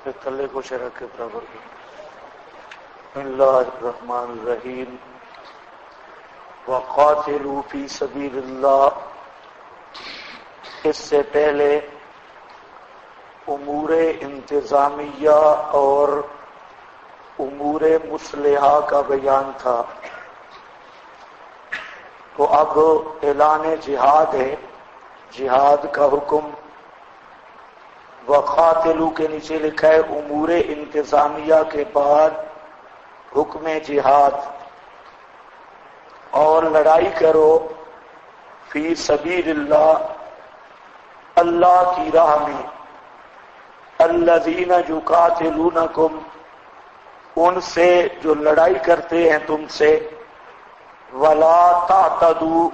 تلے کو شرک کے برابر کر. بسم اللہ الرحمن الرحیم. وقاتلوا فی سبیل اللہ. اس سے پہلے امور انتظامیہ اور امور مصلحہ کا بیان تھا، تو اب اعلان جہاد ہے، جہاد کا حکم. وقاتلو کے نیچے لکھا ہے امور انتظامیہ کے بعد حکم جہاد. اور لڑائی کرو فی سبیل اللہ، اللہ کی راہ میں. الذین یقاتلونکم، ان سے جو لڑائی کرتے ہیں تم سے. ولا تعتدوا،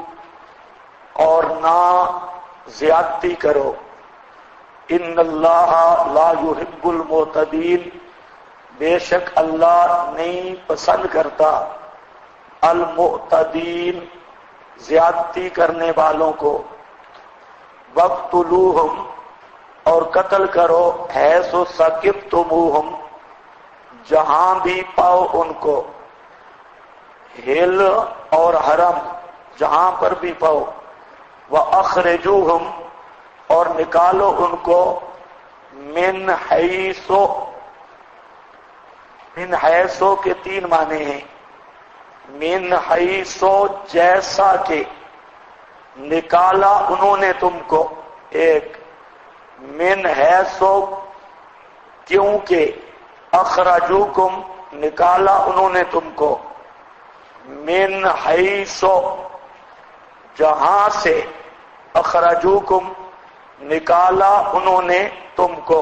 اور نہ زیادتی کرو. ان اللہ لا یحب المعتدین، بے شک اللہ نہیں پسند کرتا المعتدین، زیادتی کرنے والوں کو. وقتلوہم، اور قتل کرو حیث ثقفتموہم، جہاں بھی پاؤ ان کو. ہل اور حرم، جہاں پر بھی پاؤ. وَأَخْرِجُوهُمْ، اور نکالو ان کو. من حیثو، من حیثو کے تین معنی ہیں. من حیثو جیسا کہ، نکالا انہوں نے تم کو. ایک من حیثو کیونکہ. اخرجوکم، نکالا انہوں نے تم کو. من حیثو جہاں سے. اخرجوکم، نکالا انہوں نے تم کو.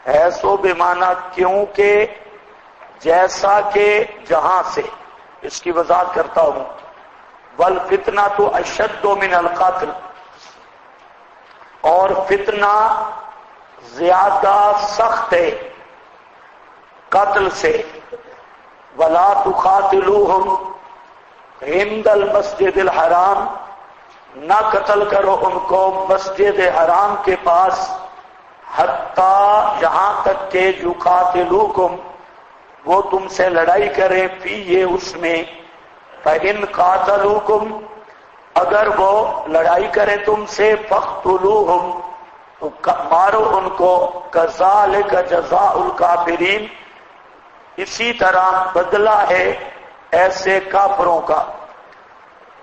حیثو بمعنی کیونکہ، جیسا کہ، جہاں سے. اس کی وضاحت کرتا ہوں. والفتنۃ اشد من القتل، اور فتنہ زیادہ سخت ہے قتل سے. ولا تقاتلوہم عند المسجد الحرام، نہ قتل کرو ان کو مسجد حرام کے پاس. حتیٰ، یہاں تک کہ یقاتلوکم، وہ تم سے لڑائی کریں. فی، یہ اس میں. فإن قاتلوکم، اگر وہ لڑائی کریں تم سے. فاقتلوہم، تو مارو ان کو. کذالک جزاء الکافرین، اسی طرح بدلہ ہے ایسے کافروں کا.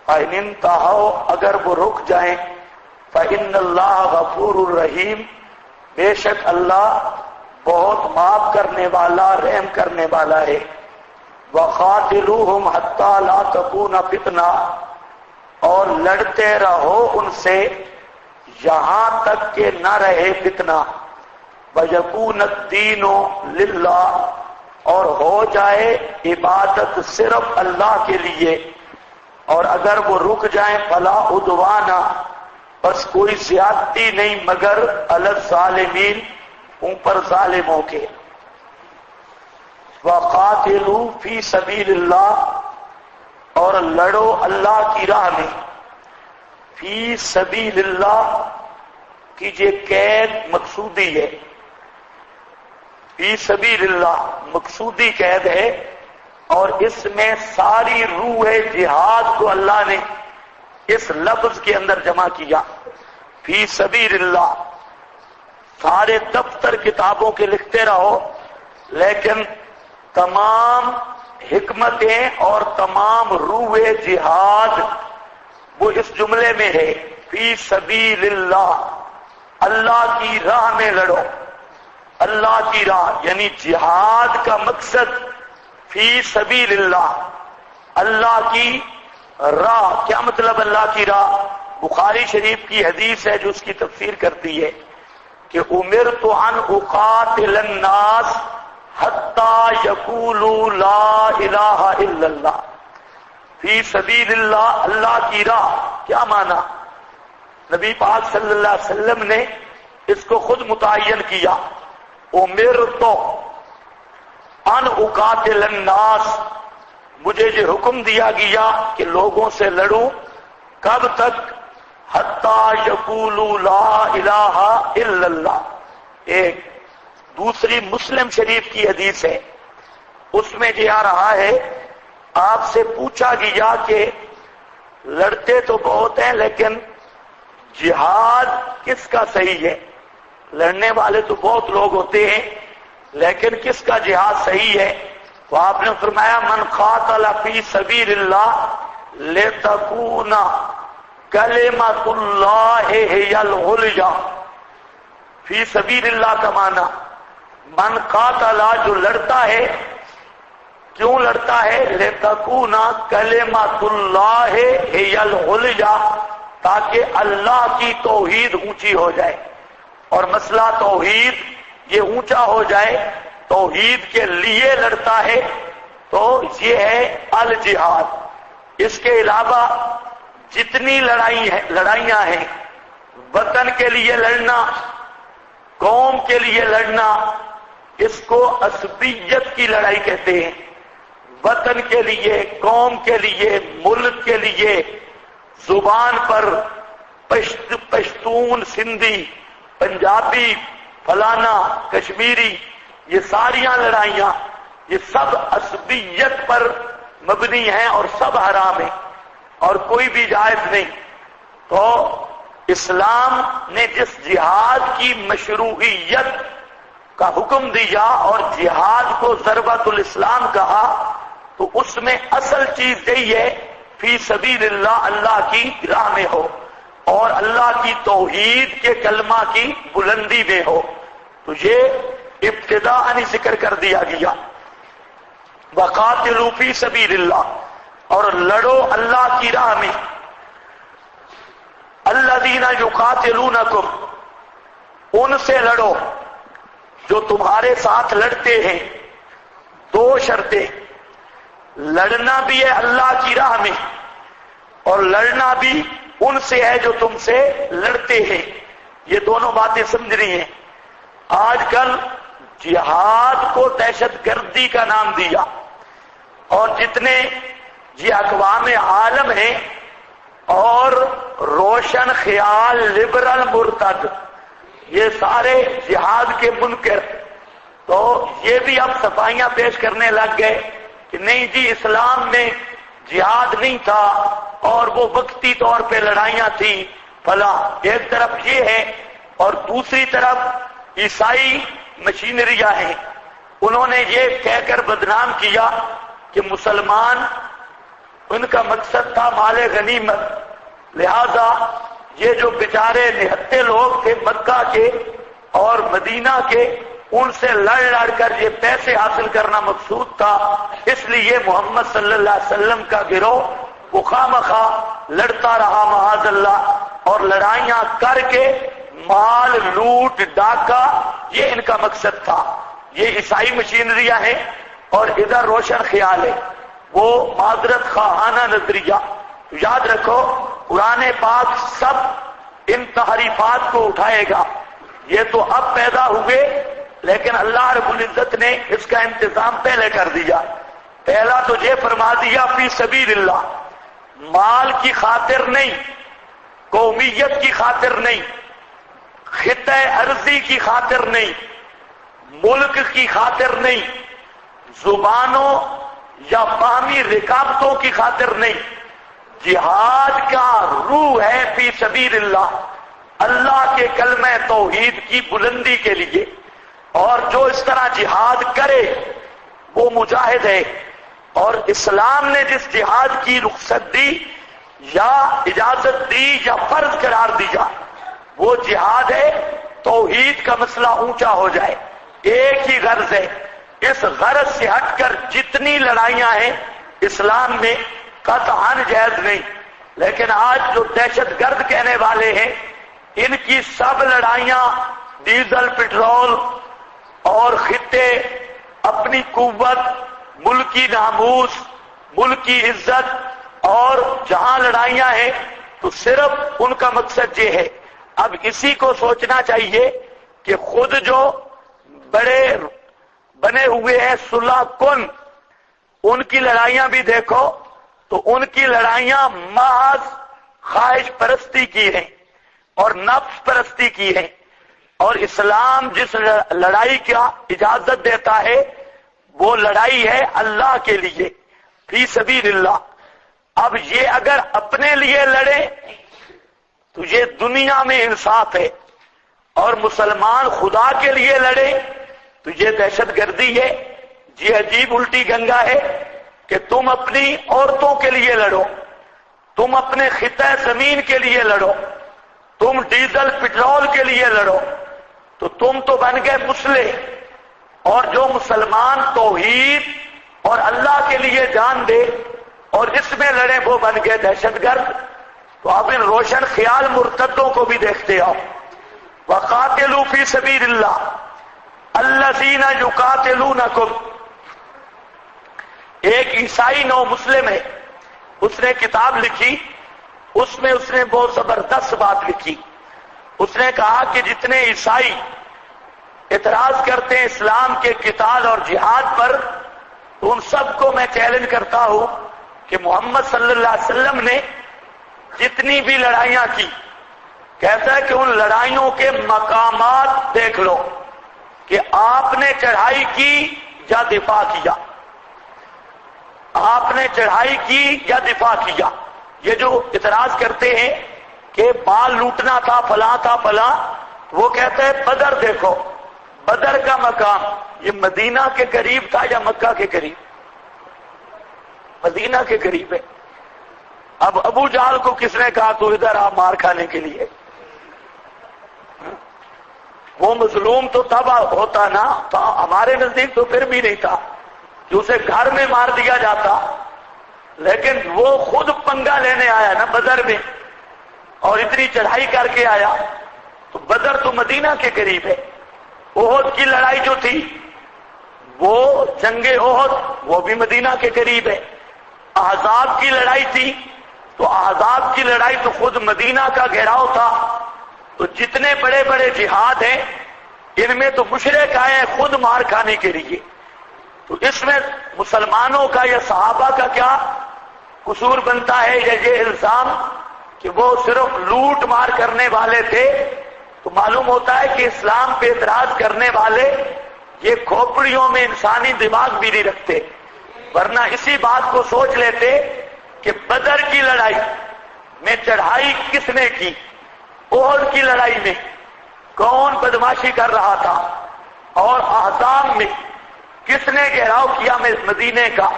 فإن انتہوا، اگر وہ رک جائیں. فإن اللہ غفور الرحیم، بے شک اللہ بہت معاف کرنے والا، رحم کرنے والا ہے. وقاتلوہم حتی لا تکون فتنہ، اور لڑتے رہو ان سے یہاں تک کہ نہ رہے فتنہ. ویکون الدین للہ، اور ہو جائے عبادت صرف اللہ کے لیے. اور اگر وہ رک جائیں. فلا عدوان، بس کوئی زیادتی نہیں مگر علی الظالمین، اوپر ظالموں کے. وقاتلوا فی سبیل اللہ، اور لڑو اللہ کی راہ میں. فی سبیل اللہ کیجئے قید مقصودی ہے. فی سبیل اللہ مقصودی قید ہے، اور اس میں ساری روح جہاد کو اللہ نے اس لفظ کے اندر جمع کیا. فی سبیل اللہ. سارے دفتر کتابوں کے لکھتے رہو، لیکن تمام حکمتیں اور تمام روح جہاد وہ اس جملے میں ہے. فی سبیل اللہ، اللہ کی راہ میں لڑو. اللہ کی راہ یعنی جہاد کا مقصد فی سبیل اللہ، اللہ کی راہ. کیا مطلب اللہ کی راہ؟ بخاری شریف کی حدیث ہے جو اس کی تفسیر کرتی ہے کہ امرت ان اقاتل الناس حتی یقولوا لا الہ الا اللہ. فی سبیل اللہ، اللہ کی راہ. کیا معنی؟ نبی پاک صلی اللہ علیہ وسلم نے اس کو خود متعین کیا. امرت ان اقاتل الناس، مجھے یہ حکم دیا گیا کہ لوگوں سے لڑوں. کب تک؟ حتی یقولوا لا الہ الا اللہ. ایک دوسری مسلم شریف کی حدیث ہے، اس میں یہ آ رہا ہے آپ سے پوچھا گیا کہ لڑتے تو بہت ہیں لیکن جہاد کس کا صحیح ہے؟ لڑنے والے تو بہت لوگ ہوتے ہیں لیکن کس کا جہاد صحیح ہے؟ تو آپ نے فرمایا من قاتل فی سبیل اللہ لتکون کلمۃ اللہ ہی العلیٰ۔ فی سبیل اللہ کا معنی من قاتل، جو لڑتا ہے، کیوں لڑتا ہے؟ لتکون کلمۃ اللہ ہی العلیٰ، تاکہ اللہ کی توحید اونچی ہو جائے، اور مسئلہ توحید یہ اونچا ہو جائے، توحید کے لیے لڑتا ہے، تو یہ ہے الجہاد۔ اس کے علاوہ جتنی لڑائیاں ہیں، وطن کے لیے لڑنا، قوم کے لیے لڑنا، اس کو عصبیت کی لڑائی کہتے ہیں۔ وطن کے لیے، قوم کے لیے، ملک کے لیے، زبان پر پشتون، سندھی، پنجابی، فلانا، کشمیری، یہ ساریاں لڑائیاں یہ سب عصبیت پر مبنی ہیں اور سب حرام ہیں اور کوئی بھی جائز نہیں۔ تو اسلام نے جس جہاد کی مشروعیت کا حکم دیا اور جہاد کو ضربۃ الاسلام کہا، تو اس میں اصل چیز یہی ہے فی سبیل اللہ، اللہ کی راہ میں ہو اور اللہ کی توحید کے کلمہ کی بلندی میں ہو۔ تو یہ ابتداءً ذکر کر دیا گیا۔ وقاتلوا فی سبیل اللہ، اور لڑو اللہ کی راہ میں۔ الذین یقاتلونکم، ان سے لڑو جو تمہارے ساتھ لڑتے ہیں۔ دو شرطیں، لڑنا بھی ہے اللہ کی راہ میں اور لڑنا بھی ان سے ہے جو تم سے لڑتے ہیں۔ یہ دونوں باتیں سمجھنی ہیں۔ آج کل جہاد کو دہشت گردی کا نام دیا، اور جتنے یہ اقوام عالم ہیں اور روشن خیال لبرل مرتد، یہ سارے جہاد کے منکر، تو یہ بھی اب صفائیاں پیش کرنے لگ گئے کہ نہیں جی اسلام میں جہاد نہیں تھا اور وہ وقتی طور پہ لڑائیاں تھیں فلاں۔ ایک طرف یہ ہے اور دوسری طرف عیسائی مشینریاں ہیں، انہوں نے یہ کہہ کر بدنام کیا کہ مسلمان، ان کا مقصد تھا مال غنیمت، لہذا یہ جو بیچارے نہتے لوگ تھے مکہ کے اور مدینہ کے، ان سے لڑ لڑ کر یہ پیسے حاصل کرنا مقصود تھا، اس لیے محمد صلی اللہ علیہ وسلم کا گروہ وہ خواہ لڑتا رہا معاذ اللہ، اور لڑائیاں کر کے مال لوٹ ڈاکہ یہ ان کا مقصد تھا۔ یہ عیسائی مشینریاں ہیں اور ادھر روشن خیال ہے، وہ معذرت خواہانہ نظریہ۔ یاد رکھو قرآن پاک سب ان تحریفات کو اٹھائے گا۔ یہ تو اب پیدا ہوئے لیکن اللہ رب العزت نے اس کا انتظام پہلے کر دیا۔ پہلا تو یہ فرما دیا فی سبیل اللہ، مال کی خاطر نہیں، قومیت کی خاطر نہیں، خطہ ارضی کی خاطر نہیں، ملک کی خاطر نہیں، زبانوں یا باہمی رکاوٹوں کی خاطر نہیں، جہاد کا روح ہے فی سبیل اللہ، اللہ کے کلمہ توحید کی بلندی کے لیے۔ اور جو اس طرح جہاد کرے وہ مجاہد ہے، اور اسلام نے جس جہاد کی رخصت دی یا اجازت دی یا فرض قرار دیا وہ جہاد ہے توحید کا مسئلہ اونچا ہو جائے۔ ایک ہی غرض ہے، اس غرض سے ہٹ کر جتنی لڑائیاں ہیں اسلام میں قطعاً جائز نہیں۔ لیکن آج جو دہشت گرد کہنے والے ہیں، ان کی سب لڑائیاں ڈیزل، پٹرول اور خطے، اپنی قوت، ملکی ناموس، ملکی عزت، اور جہاں لڑائیاں ہیں تو صرف ان کا مقصد یہ ہے۔ اب اسی کو سوچنا چاہیے کہ خود جو بڑے بنے ہوئے ہیں صلح کن، ان کی لڑائیاں بھی دیکھو تو ان کی لڑائیاں محض خواہش پرستی کی ہیں اور نفس پرستی کی ہیں۔ اور اسلام جس لڑائی کا اجازت دیتا ہے وہ لڑائی ہے اللہ کے لیے، فی سبیل اللہ۔ اب یہ اگر اپنے لیے لڑے تو یہ دنیا میں انصاف ہے، اور مسلمان خدا کے لیے لڑے تو یہ دہشت گردی ہے، یہ عجیب الٹی گنگا ہے کہ تم اپنی عورتوں کے لیے لڑو، تم اپنے خطہ زمین کے لیے لڑو، تم ڈیزل پٹرول کے لیے لڑو، تو تم تو بن گئے مسلح، اور جو مسلمان توحید اور اللہ کے لیے جان دے اور اس میں لڑے وہ بن گئے دہشت گرد۔ تو آپ ان روشن خیال مرتدوں کو بھی دیکھتے ہو۔ وَقَاتِلُوا فِي سَبِيلِ اللَّهِ الَّذِينَ يُقَاتِلُونَكُمْ۔ ایک عیسائی نو مسلم ہے، اس نے کتاب لکھی، اس میں اس نے بہت زبردست بات لکھی۔ اس نے کہا کہ جتنے عیسائی اعتراض کرتے ہیں اسلام کے قتال اور جہاد پر، تو ان سب کو میں چیلنج کرتا ہوں کہ محمد صلی اللہ علیہ وسلم نے جتنی بھی لڑائیاں کی، کہتا ہے کہ ان لڑائیوں کے مقامات دیکھ لو کہ آپ نے چڑھائی کی یا دفاع کیا، آپ نے چڑھائی کی یا دفاع کیا۔ یہ جو اعتراض کرتے ہیں کہ بال لوٹنا تھا، فلاں تھا، فلاں، وہ کہتے ہیں بدر دیکھو، بدر کا مقام یہ مدینہ کے قریب تھا یا مکہ کے قریب؟ مدینہ کے قریب ہے۔ اب ابو جہل کو کس نے کہا تو ادھر آپ مار کھانے کے لیے؟ وہ مظلوم تو تب ہوتا نا، تو ہمارے نزدیک تو پھر بھی نہیں تھا کہ اسے گھر میں مار دیا جاتا، لیکن وہ خود پنگا لینے آیا نا بدر میں، اور اتنی چڑھائی کر کے آیا، تو بدر تو مدینہ کے قریب ہے۔ احد کی لڑائی جو تھی وہ جنگ احد وہ بھی مدینہ کے قریب ہے۔ احزاب کی لڑائی تھی تو احزاب کی لڑائی تو خود مدینہ کا گھیراؤ تھا۔ تو جتنے بڑے بڑے جہاد ہیں ان میں تو مشرک آئے ہیں خود مار کھانے کے لیے۔ تو اس میں مسلمانوں کا یا صحابہ کا کیا قصور بنتا ہے، یا یہ الزام کہ وہ صرف لوٹ مار کرنے والے تھے؟ تو معلوم ہوتا ہے کہ اسلام پہ اعتراض کرنے والے یہ کھوپڑیوں میں انسانی دماغ بھی نہیں رکھتے، ورنہ اسی بات کو سوچ لیتے کہ بدر کی لڑائی میں چڑھائی کس نے کی، احد کی لڑائی میں کون بدماشی کر رہا تھا، اور احزاب میں کس نے گھیراؤ کیا مدینے کا۔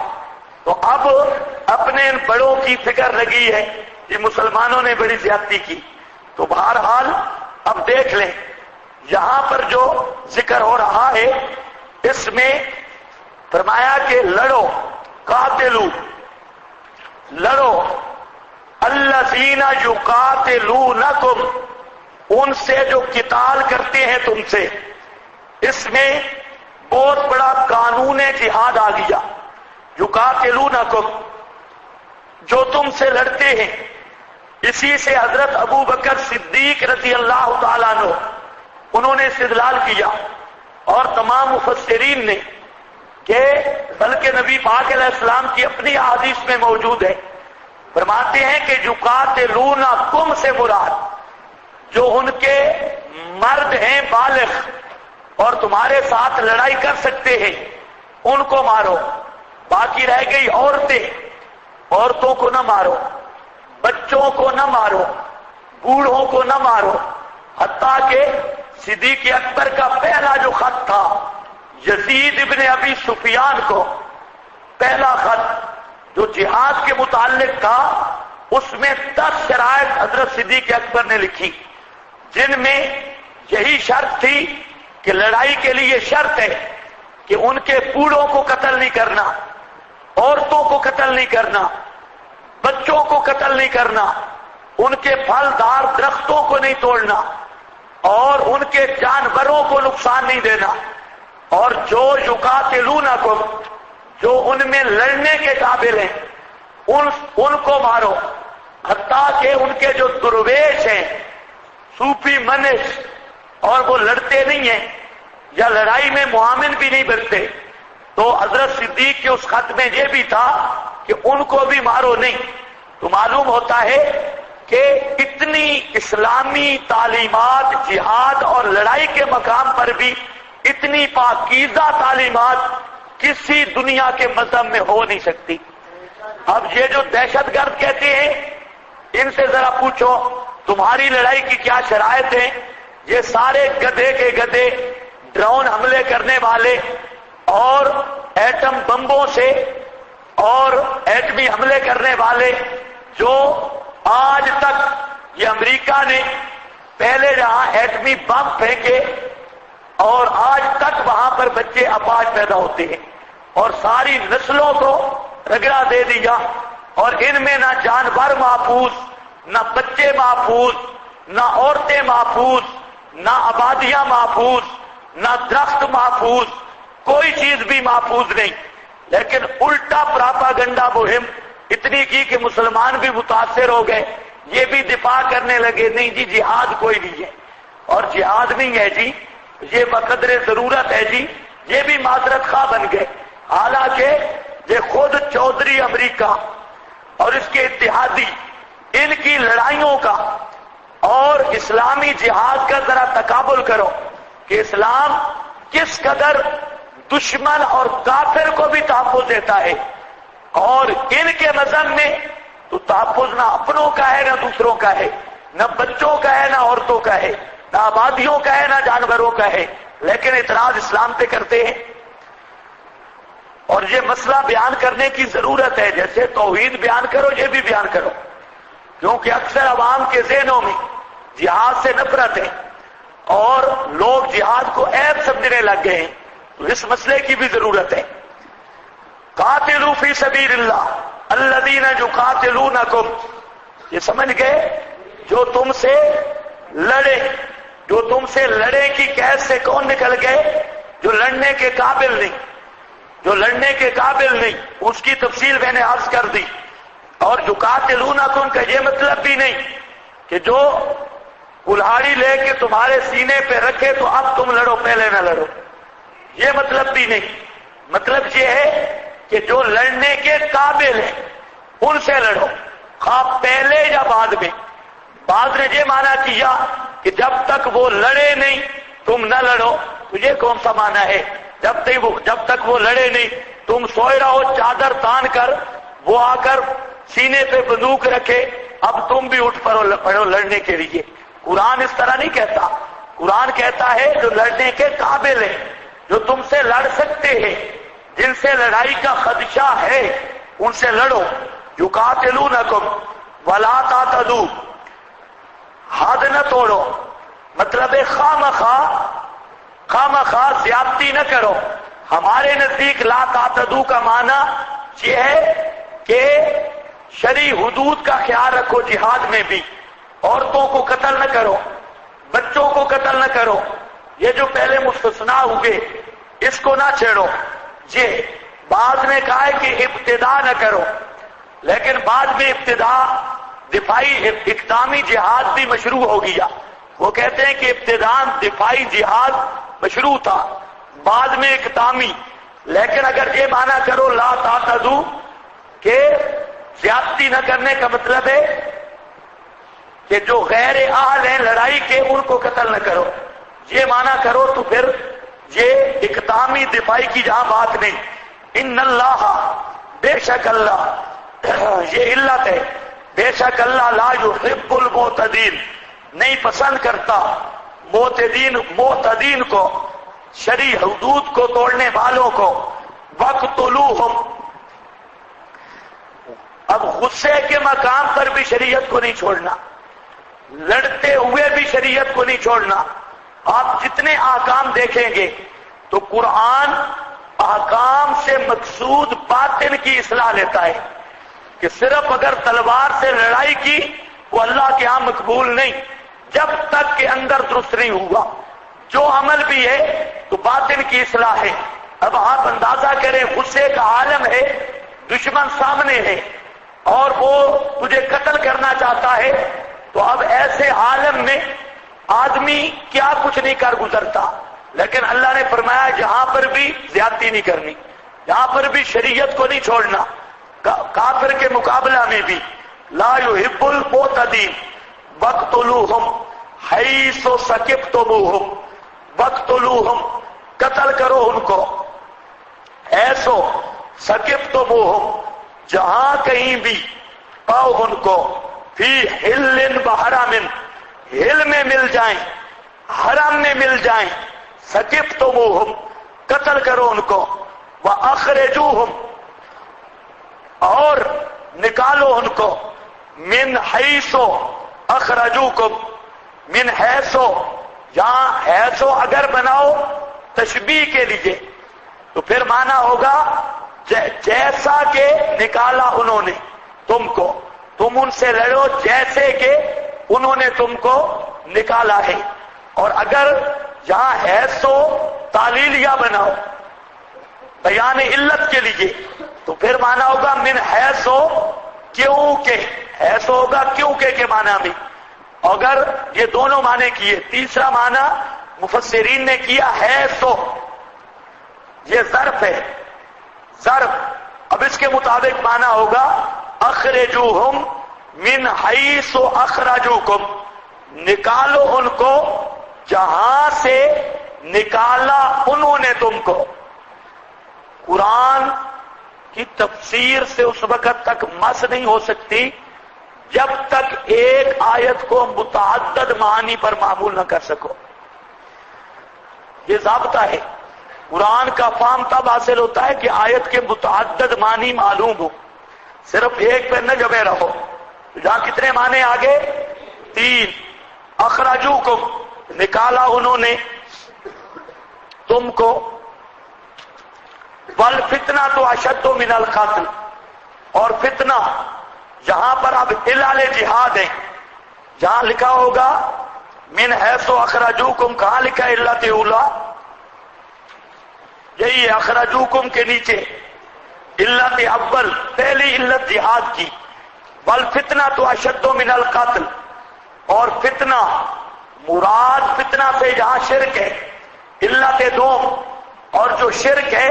تو اب اپنے ان بڑوں کی فکر لگی ہے کہ مسلمانوں نے بڑی زیادتی کی۔ تو بہرحال اب دیکھ لیں یہاں پر جو ذکر ہو رہا ہے اس میں فرمایا کہ لڑو، قاتلو، لڑو، الذین یقاتلونکم، ان سے جو قتال کرتے ہیں تم سے۔ اس میں بہت بڑا قانون جہاد آ گیا، یقاتلونکم، جو تم سے لڑتے ہیں۔ اسی سے حضرت ابو بکر صدیق رضی اللہ تعالیٰ عنہ انہوں نے استدلال کیا، اور تمام مفسرین نے، کہ بلکہ نبی پاک علیہ السلام کی اپنی احادیث میں موجود ہے، فرماتے ہیں کہ یقاتلونکم سے مراد جو ان کے مرد ہیں بالغ اور تمہارے ساتھ لڑائی کر سکتے ہیں ان کو مارو، باقی رہ گئی عورتیں، عورتوں کو نہ مارو، بچوں کو نہ مارو، بوڑھوں کو نہ مارو۔ حتیٰ کہ صدیق اکبر کا پہلا جو خط تھا یزید ابن ابی سفیان کو، پہلا خط جو جہاد کے متعلق تھا، اس میں 10 شرائط حضرت صدیق اکبر نے لکھی، جن میں یہی شرط تھی کہ لڑائی کے لیے شرط ہے کہ ان کے بوڑھوں کو قتل نہیں کرنا، عورتوں کو قتل نہیں کرنا، بچوں کو قتل نہیں کرنا، ان کے پھلدار درختوں کو نہیں توڑنا، اور ان کے جانوروں کو نقصان نہیں دینا، اور جو یقاتلونکم، جو ان میں لڑنے کے قابل ہیں ان کو مارو۔ حتیٰ کہ ان کے جو درویش ہیں، صوفی منش، اور وہ لڑتے نہیں ہیں یا لڑائی میں معاون بھی نہیں بنتے، تو حضرت صدیق کے اس خط میں یہ بھی تھا کہ ان کو بھی مارو نہیں۔ تو معلوم ہوتا ہے کہ اتنی اسلامی تعلیمات جہاد اور لڑائی کے مقام پر بھی اتنی پاکیزہ تعلیمات کسی دنیا کے مذہب میں ہو نہیں سکتی۔ اب یہ جو دہشت گرد کہتے ہیں، ان سے ذرا پوچھو تمہاری لڑائی کی کیا شرائط ہیں؟ یہ سارے گدھے کے گدھے، ڈرون حملے کرنے والے اور ایٹم بمبوں سے اور ایٹمی حملے کرنے والے، جو آج تک یہ امریکہ نے پہلے جہاں ایٹمی بم پھینکے اور آج تک وہاں پر بچے اپاہج پیدا ہوتے ہیں اور ساری نسلوں کو رگڑا دے دیا، اور ان میں نہ جانور محفوظ، نہ بچے محفوظ، نہ عورتیں محفوظ، نہ آبادیاں محفوظ، نہ درخت محفوظ، کوئی چیز بھی محفوظ نہیں۔ لیکن الٹا پراپاگنڈا مہم اتنی کی کہ مسلمان بھی متاثر ہو گئے، یہ بھی دفاع کرنے لگے، نہیں جی جہاد کوئی نہیں ہے، اور جہاد نہیں ہے جی، یہ بقدر ضرورت ہے جی، یہ بھی معذرت خواہ بن گئے۔ حالانکہ یہ خود چودھری امریکہ اور اس کے اتحادی، ان کی لڑائیوں کا اور اسلامی جہاد کا ذرا تقابل کرو کہ اسلام کس قدر دشمن اور کافر کو بھی تحفظ دیتا ہے، اور ان کے مذہب میں تو تحفظ نہ اپنوں کا ہے نہ دوسروں کا ہے، نہ بچوں کا ہے نہ عورتوں کا ہے، نہ آبادیوں کا ہے نہ جانوروں کا ہے، لیکن اعتراض اسلام پہ کرتے ہیں۔ اور یہ مسئلہ بیان کرنے کی ضرورت ہے، جیسے توحید بیان کرو یہ بھی بیان کرو، کیونکہ اکثر عوام کے ذہنوں میں جہاد سے نفرت ہے اور لوگ جہاد کو عیب سمجھنے لگ گئے ہیں، تو اس مسئلے کی بھی ضرورت ہے۔ قاتلوا فی سبیل اللہ الذین یقاتلونکم، یہ سمجھ گئے جو تم سے لڑے، جو تم سے لڑے کی قید سے کون نکل گئے؟ جو لڑنے کے قابل نہیں، جو لڑنے کے قابل نہیں، اس کی تفصیل میں نے عرض کر دی۔ اور یقاتلونکم کا یہ مطلب بھی نہیں کہ جو کلہاڑی لے کے تمہارے سینے پہ رکھے تو اب تم لڑو پہلے نہ لڑو، یہ مطلب بھی نہیں۔ مطلب یہ ہے کہ جو لڑنے کے قابل ہیں ان سے لڑو، خواہ پہلے یا بعد میں۔ بعد نے یہ معنی کیا کہ جب تک وہ لڑے نہیں تم نہ لڑو، تو یہ کون سا معنی ہے؟ جب تک وہ لڑے نہیں تم سوئے رہو چادر تان کر، وہ آ کر سینے پہ بندوق رکھے، اب تم بھی اٹھ پڑو لڑنے کے لیے۔ قرآن اس طرح نہیں کہتا، قرآن کہتا ہے جو لڑنے کے قابل ہیں، جو تم سے لڑ سکتے ہیں، جن سے لڑائی کا خدشہ ہے ان سے لڑو۔ یقاتلونکم ولا تعتدوا، حد نہ توڑو، مطلب ہے خواہ زیادتی نہ کرو۔ ہمارے نزدیک لا تعتدوا کا معنی یہ ہے کہ شرعی حدود کا خیال رکھو، جہاد میں بھی عورتوں کو قتل نہ کرو، بچوں کو قتل نہ کرو، یہ جو پہلے مستثنا ہوئے اس کو نہ چھیڑو۔ یہ بعد میں کہا ہے کہ ابتدا نہ کرو، لیکن بعد میں ابتدا دفاعی اقدامی جہاد بھی مشروع ہو گیا۔ وہ کہتے ہیں کہ ابتداء دفاعی جہاد مشروع تھا، بعد میں اقدامی۔ لیکن اگر یہ معنی کرو لا تعتدوا کہ زیادتی نہ کرنے کا مطلب ہے کہ جو غیر اہل ہیں لڑائی کے ان کو قتل نہ کرو، یہ معنی کرو تو پھر یہ اقدامی دفاعی کی جہاں بات نہیں۔ ان اللہ، بے شک اللہ، یہ علت ہے، بے شک اللہ لا یحب المعتدین، نہیں پسند کرتا معتدین کو، شرعی حدود کو توڑنے والوں کو۔ وقتلوہم، اب غصے کے مقام پر بھی شریعت کو نہیں چھوڑنا، لڑتے ہوئے بھی شریعت کو نہیں چھوڑنا۔ آپ جتنے احکام دیکھیں گے تو قرآن احکام سے مقصود باطن کی اصلاح لیتا ہے، کہ صرف اگر تلوار سے لڑائی کی وہ اللہ کے ہاں مقبول نہیں جب تک کہ اندر درست نہیں ہوا۔ جو عمل بھی ہے تو باطن کی اصلاح ہے۔ اب آپ اندازہ کریں، غصے کا عالم ہے، دشمن سامنے ہے اور وہ تجھے قتل کرنا چاہتا ہے، تو اب ایسے عالم میں آدمی کیا کچھ نہیں کر گزرتا۔ لیکن اللہ نے فرمایا جہاں پر بھی زیادتی نہیں کرنی، جہاں پر بھی شریعت کو نہیں چھوڑنا، کافر کے مقابلہ میں بھی لا يحب المعتدین وقتلوہم حیث ثقفتموہم وقتلوہم قتل کرو ان کو حیث ثقفتموہم جہاں کہیں بھی پاؤ ان کو فی حل وحرم ہل میں مل جائیں حرم میں مل جائیں ثقفتموہم قتل کرو ان کو وَأَخْرِجُوهُمْ اور نکالو ان کو من حیث اخرجوکم من حیث یہاں حیث اگر بناؤ تشبیہ کے لیے تو پھر معنی ہوگا جیسا کہ نکالا انہوں نے تم کو تم ان سے لڑو جیسے کہ انہوں نے تم کو نکالا ہے اور اگر یہاں حیث تعلیلیہ بناؤ بیان علت کے لیے تو پھر معنی ہوگا من حیث کیونکہ حیث ہوگا کیونکہ کے معنی میں اگر یہ دونوں معنی کیے تیسرا معنی مفسرین نے کیا حیث یہ ظرف ہے ظرف اب اس کے مطابق معنی ہوگا اخرجوہم من حیث اخرجوکم نکالو ان کو جہاں سے نکالا انہوں نے تم کو قرآن کی تفسیر سے اس وقت تک مس نہیں ہو سکتی جب تک ایک آیت کو متعدد معنی پر معمول نہ کر سکو یہ ضابطہ ہے قرآن کا فہم تب حاصل ہوتا ہے کہ آیت کے متعدد معنی معلوم ہو صرف ایک پہ نہ جمے رہو جہاں کتنے معنی آگے 3 اخرجوکم نکالا انہوں نے تم کو والفتنہ تو اشد من القتل اور فتنہ جہاں پر اب علال جہاد ہے جہاں لکھا ہوگا من حیث اخرجوکم کہاں لکھا علت اولا یہی ہے اخرجوکم کے نیچے علت اول پہلی علت جہاد کی والفتنہ تو اشد من القتل اور فتنہ مراد فتنہ سے جہاں شرک ہے علت دوم اور جو شرک ہے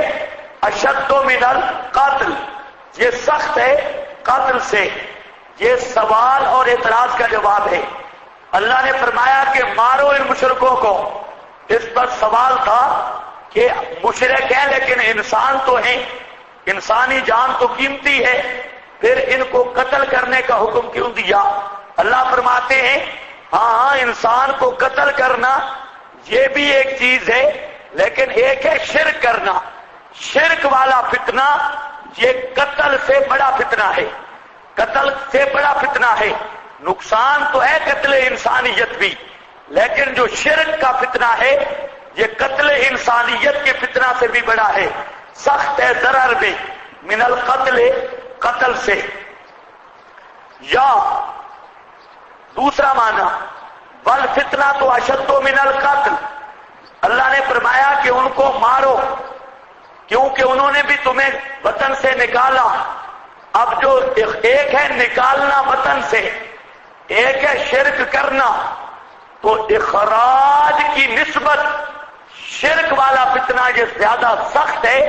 اشد من القتل یہ سخت ہے قتل سے یہ سوال اور اعتراض کا جواب ہے اللہ نے فرمایا کہ مارو ان مشرکوں کو اس پر سوال تھا کہ مشرک ہیں لیکن انسان تو ہیں انسانی جان تو قیمتی ہے پھر ان کو قتل کرنے کا حکم کیوں دیا اللہ فرماتے ہیں ہاں انسان کو قتل کرنا یہ بھی ایک چیز ہے لیکن ایک ہے شرک کرنا شرک والا فتنہ یہ قتل سے بڑا فتنہ ہے قتل سے بڑا فتنہ ہے نقصان تو ہے قتل انسانیت بھی لیکن جو شرک کا فتنہ ہے یہ قتل انسانیت کے فتنہ سے بھی بڑا ہے سخت ہے ضرر میں من القتل قتل سے یا دوسرا معنی والفتنہ تو اشد من القتل اللہ نے فرمایا کہ ان کو مارو کیونکہ انہوں نے بھی تمہیں وطن سے نکالا اب جو ایک ہے نکالنا وطن سے ایک ہے شرک کرنا تو اخراج کی نسبت شرک والا فتنہ یہ زیادہ سخت ہے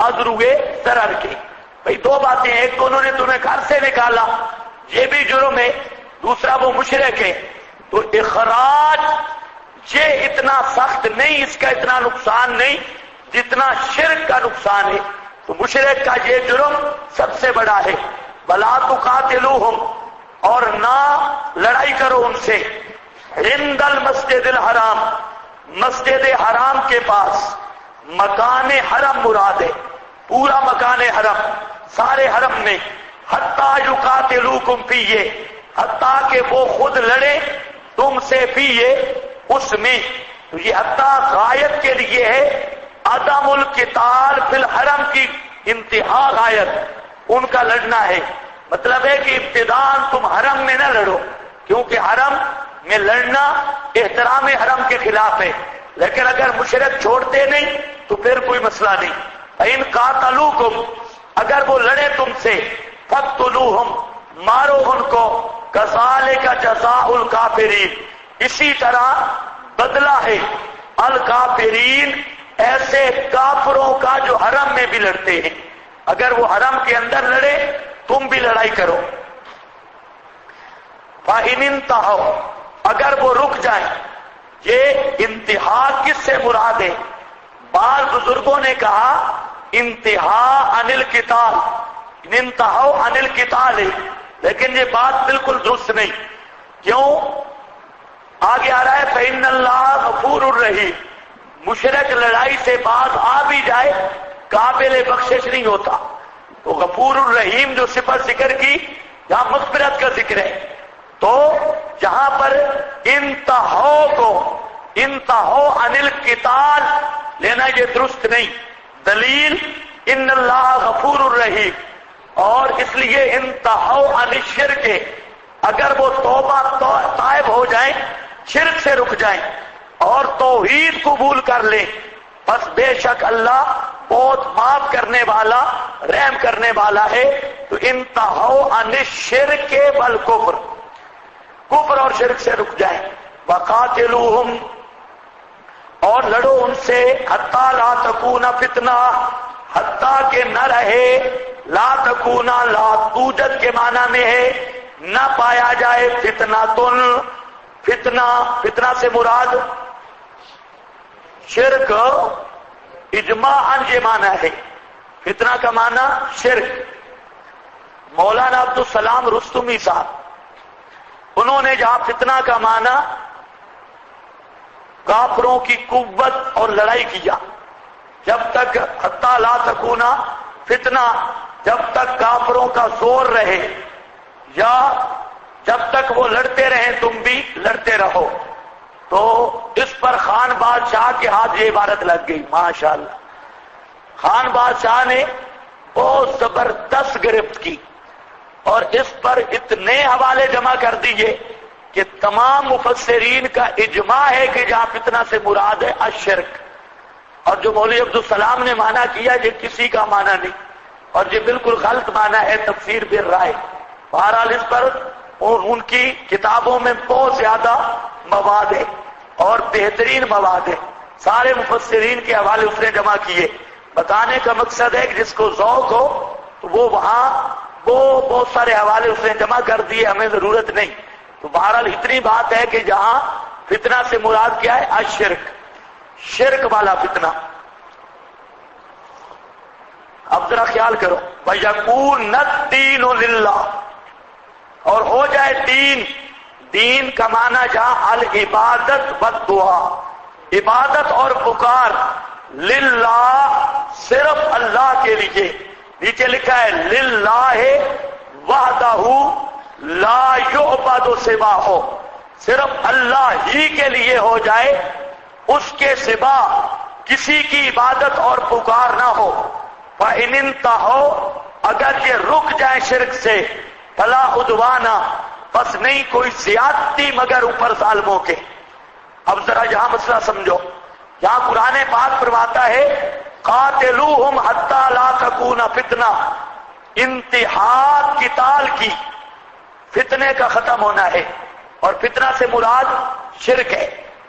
ازروئے ضرر کی بھئی دو باتیں ایک تو انہوں نے تمہیں گھر سے نکالا یہ بھی جرم ہے دوسرا وہ مشرک ہے تو اخراج یہ اتنا سخت نہیں اس کا اتنا نقصان نہیں جتنا شرک کا نقصان ہے تو مشرک کا یہ جرم سب سے بڑا ہے وَلَا تُقَاتِلُوهُمْ اور نہ لڑائی کرو ان سے عند المسجد الحرام مسجد حرام کے پاس مکان حرم مراد ہے پورا مکان حرم سارے حرم میں حتیٰ یقاتلوکم فیہ حتیٰ کہ وہ خود لڑے تم سے فیہ اس میں تو یہ حتیٰ غایت کے لیے ہے عدم القتال فی الحرم کی انتہا غایت ان کا لڑنا ہے مطلب ہے کہ ابتداءً تم حرم میں نہ لڑو کیونکہ حرم میں لڑنا احترام حرم کے خلاف ہے لیکن اگر مشرک چھوڑتے نہیں تو پھر کوئی مسئلہ نہیں ان قاتلوکم اگر وہ لڑے تم سے فقتلوہم مارو ان کو کذالک جزاء الکافرین اسی طرح بدلہ ہے الکافرین ایسے کافروں کا جو حرم میں بھی لڑتے ہیں اگر وہ حرم کے اندر لڑے تم بھی لڑائی کرو فَإِنِ انْتَهَوْا، اگر وہ رک جائیں. یہ انتہا کس سے مراد ہے؟ بعض بزرگوں نے کہا انتہا عن القتال، انتہوا عن القتال ہے، لیکن یہ بات بالکل درست نہیں. کیوں؟ آگے آ رہا ہے فإن اللہ غفور الرحیم، مشرک لڑائی سے بعض آ بھی جائے قابل بخشش نہیں ہوتا. تو غفور الرحیم جو صفت ذکر کی یہاں مغفرت کا ذکر ہے. تو جہاں پر انتہو عن القتال لینا یہ درست نہیں. دلیل ان اللہ غفور الرحیم، اور اس لیے انتہو عن الشرک، اگر وہ توبہ تائب ہو جائیں، شرک سے رک جائیں اور توحید قبول کر لیں، بس بے شک اللہ بہت معاف کرنے والا رحم کرنے والا ہے. تو انتہو عن الشرک والکفر، کفر اور شرک سے رک جائیں. وقاتلوہم، اور لڑو ان سے، حتیٰ لا تکون فتنہ، حتیٰ کہ نہ رہے، لا تکون لا توجد کے معنی میں ہے نہ پایا جائے، فتنہ سے مراد شرک اجماعاً یہ معنی ہے. فتنہ کا معنی شرک. مولانا عبدالسلام رستمی صاحب، انہوں نے جہاں فتنہ کا معنی کافروں کی قوت اور لڑائی کیا، جب تک حتیٰ لا تکونا فتنہ، جب تک کافروں کا زور رہے یا جب تک وہ لڑتے رہیں تم بھی لڑتے رہو. تو اس پر خان بادشاہ کے ہاتھ یہ عبارت لگ گئی. ماشاءاللہ خان بادشاہ نے بہت زبردست گرفت کی اور اس پر اتنے حوالے جمع کر دیے کہ تمام مفسرین کا اجماع ہے کہ جہاں فتنہ سے مراد ہے الشرک. اور جو مولوی عبدالسلام نے معنی کیا یہ کسی کا معنی نہیں، اور یہ بالکل غلط معنی ہے تفسیر بالرائے. بہرحال اس پر ان کی کتابوں میں بہت زیادہ مواد ہے اور بہترین مواد ہے. سارے مفسرین کے حوالے اس نے جمع کیے. بتانے کا مقصد ہے کہ جس کو ذوق ہو تو وہ وہاں بہت سارے حوالے اس نے جمع کر دیے، ہمیں ضرورت نہیں. تو بہرحال اتنی بات ہے کہ جہاں فتنہ سے مراد کیا ہے الشرک، شرک والا فتنہ. اب ذرا خیال کرو، وَيَكُونَ الدِّينُ لِلَّهِ، اور ہو جائے دین کا معنی جہاں العبادت والدعا، عبادت اور پکار، للہ صرف اللہ کے لیے. نیچے لکھا ہے للہ وحدہ لا یعبد سواہ، صرف اللہ ہی کے لیے ہو جائے، اس کے سوا کسی کی عبادت اور پکار نہ ہو. فَإِنِ انْتَهَوْا، اگر یہ رک جائیں شرک سے، فَلَا عُدْوَانَ، بس نہیں کوئی زیادتی مگر اوپر ظالموں کے. اب ذرا یہاں مسئلہ سمجھو. یہاں قرآن پاک فرماتا ہے قاتلوہم حتی لا تکون فتنہ، انتہا قتال کی، فتنے کا ختم ہونا ہے، اور فتنہ سے مراد شرک ہے.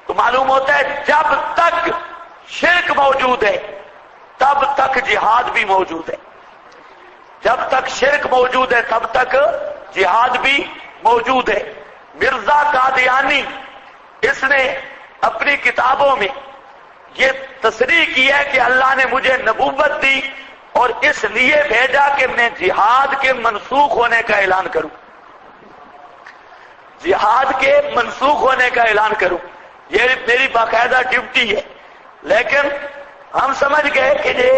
تو معلوم ہوتا ہے جب تک شرک موجود ہے تب تک جہاد بھی موجود ہے. جب تک شرک موجود ہے تب تک جہاد بھی موجود ہے. مرزا قادیانی اس نے اپنی کتابوں میں یہ تصریح کی ہے کہ اللہ نے مجھے نبوت دی اور اس لیے بھیجا کہ میں جہاد کے منسوخ ہونے کا اعلان کروں، جہاد کے منسوخ ہونے کا اعلان کروں. یہ میری باقاعدہ ڈیوٹی ہے. لیکن ہم سمجھ گئے کہ یہ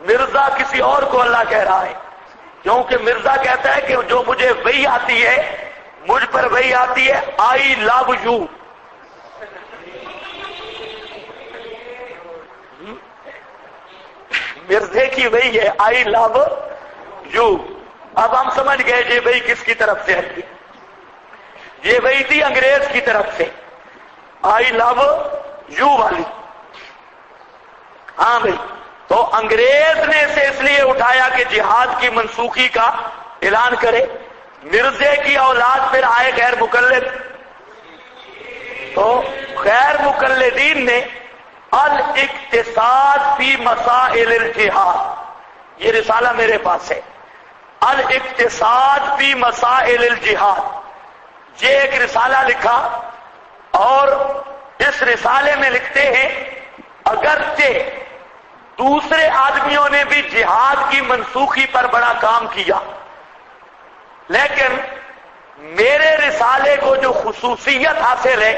مرزا کسی اور کو اللہ کہہ رہا ہے، کیونکہ مرزا کہتا ہے کہ جو مجھے وحی آتی ہے، مجھ پر وحی آتی ہے آئی لو یو. مرزے کی وحی ہے آئی لو یو. اب ہم سمجھ گئے یہ وحی کس کی طرف سے ہے. یہ وحی تھی انگریز کی طرف سے، آئی لو یو والی. ہاں بھائی، تو انگریز نے اسے اس لیے اٹھایا کہ جہاد کی منسوخی کا اعلان کرے. مرزے کی اولاد پھر آئے غیر مقلد، تو غیر مقلدین نے الاقتصاد فی مسائل الجہاد، یہ رسالہ میرے پاس ہے، الاقتصاد فی مسائل الجہاد، یہ ایک رسالہ لکھا اور اس رسالے میں لکھتے ہیں اگرچہ دوسرے آدمیوں نے بھی جہاد کی منسوخی پر بڑا کام کیا، لیکن میرے رسالے کو جو خصوصیت حاصل ہے،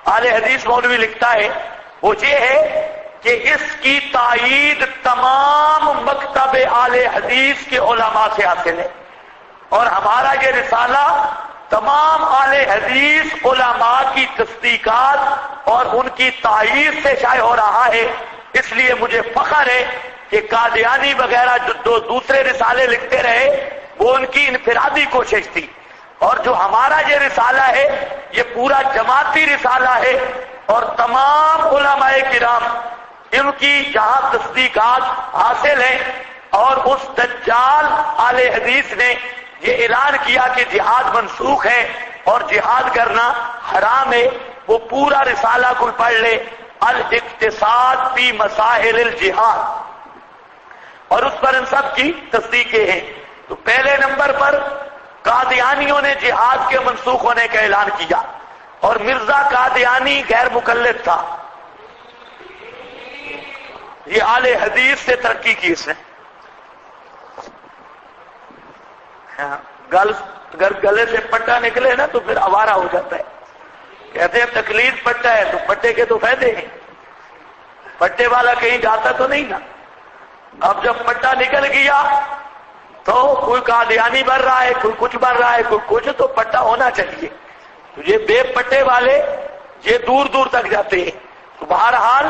اہل حدیث مولوی لکھتا ہے، وہ یہ ہے کہ اس کی تائید تمام مکتب اہل حدیث کے علماء سے حاصل ہے، اور ہمارا یہ رسالہ تمام اہل حدیث علماء کی تصدیقات اور ان کی تائید سے شائع ہو رہا ہے۔ اس لیے مجھے فخر ہے کہ قادیانی وغیرہ جو دوسرے رسالے لکھتے رہے وہ ان کی انفرادی کوشش تھی، اور جو ہمارا یہ رسالہ ہے یہ پورا جماعتی رسالہ ہے، اور تمام علماء کرام ان کی جہاں تصدیقات حاصل ہیں، اور اس دجال اہل حدیث نے یہ اعلان کیا کہ جہاد منسوخ ہے اور جہاد کرنا حرام ہے، وہ پورا رسالہ کوئی پڑھ لے، الاقتصاد فی مسائل الجہاد، اور اس پر ان سب کی تصدیقیں ہیں۔ تو پہلے نمبر پر قادیانیوں نے جہاد کے منسوخ ہونے کا اعلان کیا، اور مرزا قادیانی غیر مقلد تھا، یہ اہل حدیث سے ترقی کی اس نے۔ اگر گلے سے پٹا نکلے نا تو پھر آوارہ ہو جاتا ہے، کہتے ہیں تقلید پٹا ہے تو پٹے کے تو فائدے ہیں، پٹے والا کہیں جاتا تو نہیں نا۔ اب جب پٹا نکل گیا تو کوئی قادیانی بن رہا ہے، کوئی کچھ بن رہا ہے، کوئی کچھ، تو پٹا ہونا چاہیے۔ تو یہ بے پٹے والے یہ دور دور تک جاتے ہیں۔ تو بہرحال